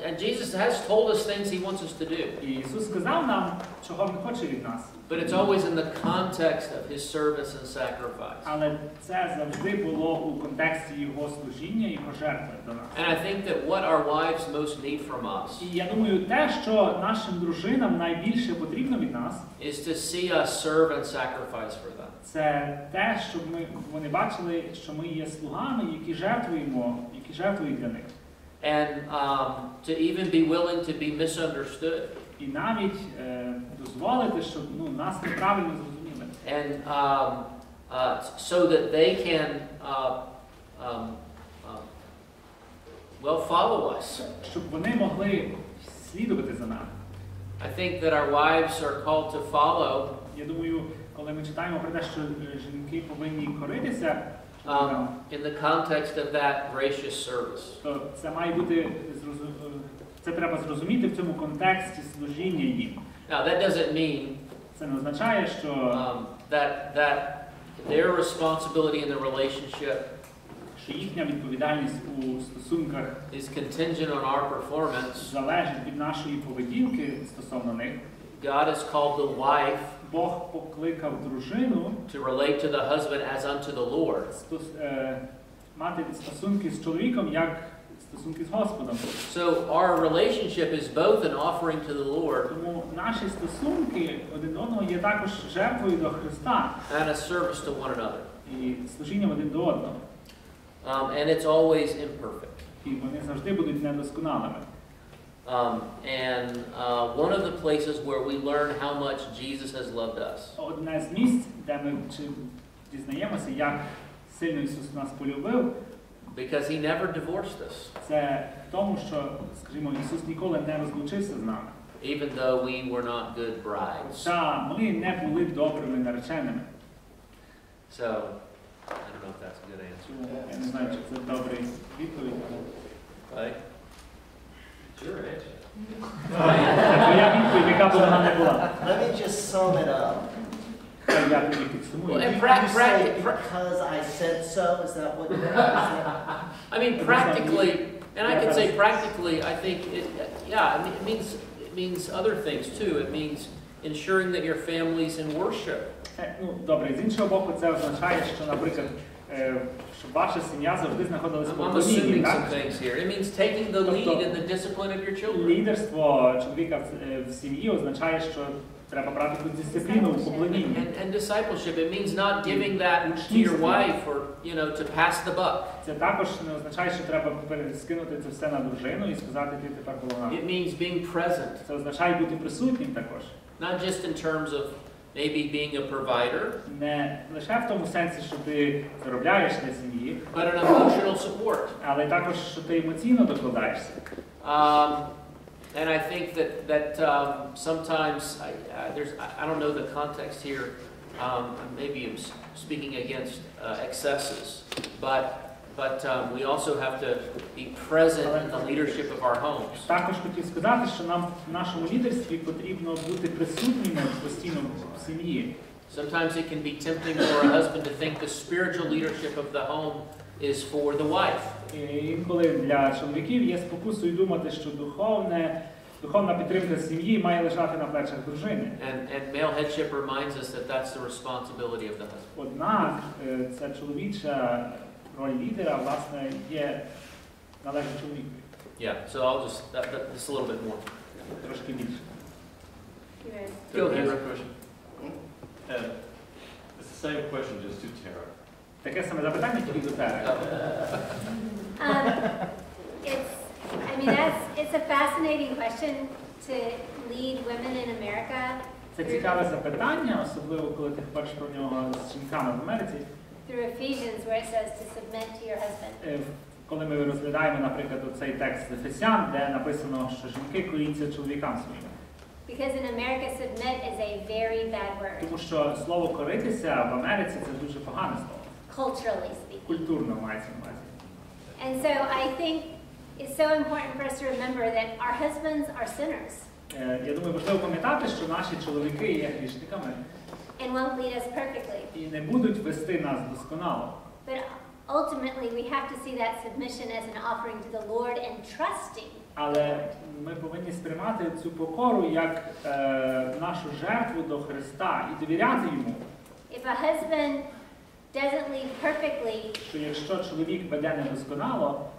Speaker 4: And Jesus has told us things he wants us to do.
Speaker 2: І Ісус сказав нам, чого Він хоче від нас.
Speaker 4: But it's always in the context of his service and sacrifice.
Speaker 2: Але це завжди було у контексті Його служіння і Його жертви до нас.
Speaker 4: And I think that what our wives most need from us
Speaker 2: І я думаю, те, що нашим дружинам найбільше потрібно від нас,
Speaker 4: is to see us serve and sacrifice for them.
Speaker 2: це те, щоб вони бачили, що ми є слугами, які жертвують для них.
Speaker 4: And to even be willing to be misunderstood.
Speaker 2: І навіть дозволити, щоб нас неправильно зрозуміли.
Speaker 4: And so that they can follow us.
Speaker 2: Щоб вони могли слідувати за нами.
Speaker 4: I think that our wives are called to follow.
Speaker 2: Я думаю, коли ми читаємо про те, що жінки повинні коритися,
Speaker 4: In the context of that gracious service.
Speaker 2: то це має бути це треба зрозуміти в цьому контексті служіння їм.
Speaker 4: Now that doesn't mean
Speaker 2: Це не означає, що
Speaker 4: that their responsibility in the relationship
Speaker 2: що їхня відповідальність у стосунках
Speaker 4: is contingent on our performance.
Speaker 2: залежить від нашої поведінки стосовно них.
Speaker 4: God has called the wife
Speaker 2: Бог покликав дружину
Speaker 4: to relate to the husband as unto the Lord.
Speaker 2: Мати стосунки з чоловіком як стосунки з Господом.
Speaker 4: So our relationship is both an offering to the Lord
Speaker 2: Тому наші стосунки один одного є також жертвою до Христа
Speaker 4: and a service to one another.
Speaker 2: і служінням один до одного.
Speaker 4: And it's always imperfect.
Speaker 2: І вони завжди будуть недосконалими.
Speaker 4: One of the places where we learn how much Jesus has loved us
Speaker 2: Одне з місць, де ми дізнаємося, як сильно Ісус нас полюбив,
Speaker 4: because He never divorced us,
Speaker 2: це в тому, що, скажімо, Ісус ніколи не розлучився з нами.
Speaker 4: even though we were not good brides.
Speaker 2: Хоча ми не були добрими нареченими.
Speaker 4: So, I don't know if that's a good answer.
Speaker 2: Я не знаю, чи це добрий відповідь.
Speaker 4: Right?
Speaker 8: Sure answer.
Speaker 2: Це твоя відповідь, яка б вона не була.
Speaker 1: Let me just sum it up.
Speaker 2: Я тобі підсумую.
Speaker 4: Well,
Speaker 1: You say because I said so, is that what is that?
Speaker 4: I mean, practically, and I can say practically, I think, it means other things too. It means ensuring that your family's in worship.
Speaker 2: Ну, добре, з іншого боку, це означає, що, наприклад, щоб ваша сім'я завжди знаходилась в
Speaker 4: I'm
Speaker 2: поклонінні,
Speaker 4: assuming
Speaker 2: так?
Speaker 4: some things here. It means taking the lead in the discipline of your children.
Speaker 2: Лідерство чоловіка в сім'ї означає, що треба брати якусь дисципліну в поклонінні.
Speaker 4: And discipleship, it means not giving that to your wife or, to pass the buck.
Speaker 2: Це також не означає, що треба скинути це все на дружину і сказати, ти тепер головна.
Speaker 4: It means being present.
Speaker 2: Це означає бути присутнім також.
Speaker 4: Not just in terms of maybe being a provider,
Speaker 2: Не лише в тому сенсі, що ти заробляєш для сім'ї,
Speaker 4: but an emotional support.
Speaker 2: але також, що ти емоційно докладаєшся.
Speaker 4: And I think that sometimes I don't know the context here. Maybe I'm speaking against excesses, but we also have to be present in the leadership of our homes.
Speaker 2: Також хотів сказати, що нам в нашому лідерстві потрібно бути присутніми постійно в сім'ї.
Speaker 4: Sometimes it can be tempting for a husband to think the spiritual leadership of the home is for the wife.
Speaker 2: Інколи для чоловіків є спокусою думати, що духовна підтримка сім'ї має лежати на плечах дружини.
Speaker 4: And male headship reminds us that that's the responsibility of the husband.
Speaker 2: Однак ця чоловіча роль лідера, власне, належить чоловікові.
Speaker 4: Yeah, so I'll just a little bit more.
Speaker 2: Трошки більше.
Speaker 4: Go ahead.
Speaker 9: Question. It's the same question, just to Tara.
Speaker 2: Таке саме запитання, тільки до тебе.
Speaker 3: It's a fascinating question to lead women in America.
Speaker 2: Це цікаве запитання, особливо коли ти говориш про нього з жінками в Америці.
Speaker 3: Through Ephesians, where it says to submit to your husband.
Speaker 2: Коли ми розглядаємо, наприклад, цей текст з Ефесян, де написано, що жінки коріться чоловікам своїм.
Speaker 3: Because in America, submit is a very bad word.
Speaker 2: Тому що слово коритися в Америці це дуже погане слово.
Speaker 3: Culturally speaking.
Speaker 2: Культурно мається на увазі.
Speaker 3: And so I think it's so important for us to remember that our husbands are sinners.
Speaker 2: Я думаю, важливо пам'ятати, що наші чоловіки є грішниками.
Speaker 3: And won't lead us perfectly.
Speaker 2: І не будуть вести нас досконало.
Speaker 3: But ultimately, we have to see that submission as an offering to the Lord and trusting.
Speaker 2: Але ми повинні сприймати цю покору як нашу жертву до Христа і довіряти йому.
Speaker 3: If a husband doesn't lead perfectly,
Speaker 2: Що якщо чоловік веде недосконало,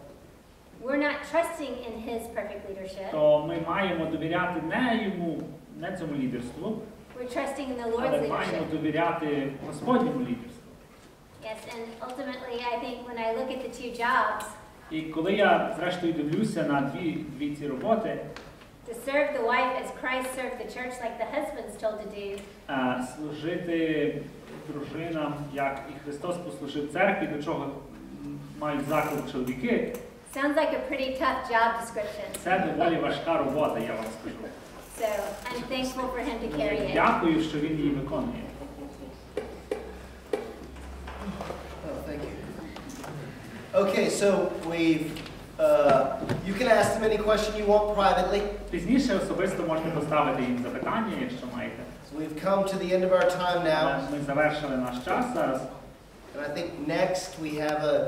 Speaker 3: we're not trusting in his perfect leadership.
Speaker 2: то ми маємо довіряти не йому, не цьому лідерству,
Speaker 3: We're trusting in the Lord's
Speaker 2: але маємо
Speaker 3: leadership.
Speaker 2: довіряти Господньому лідерству.
Speaker 3: Yes, and ultimately, I think when I look at the two jobs,
Speaker 2: І коли я, зрештою, дивлюся на дві ці роботи,
Speaker 3: to serve the wife as Christ served the church, like the husband's told to do,
Speaker 2: служити дружинам, як і Христос послужив церкві, до чого мають заклик чоловіки,
Speaker 3: sounds like a pretty tough job description.
Speaker 2: це доволі важка робота, я вам скажу.
Speaker 3: So I'm thankful for him to carry it.
Speaker 2: Дякую, що він її виконує.
Speaker 1: Thank you. Okay, so you can ask them any question you want privately.
Speaker 2: Пізніше особисто можете поставити їм запитання, якщо маєте.
Speaker 1: So we've come to the end of our time now.
Speaker 2: Ми завершили наш час зараз.
Speaker 1: And I think next we have a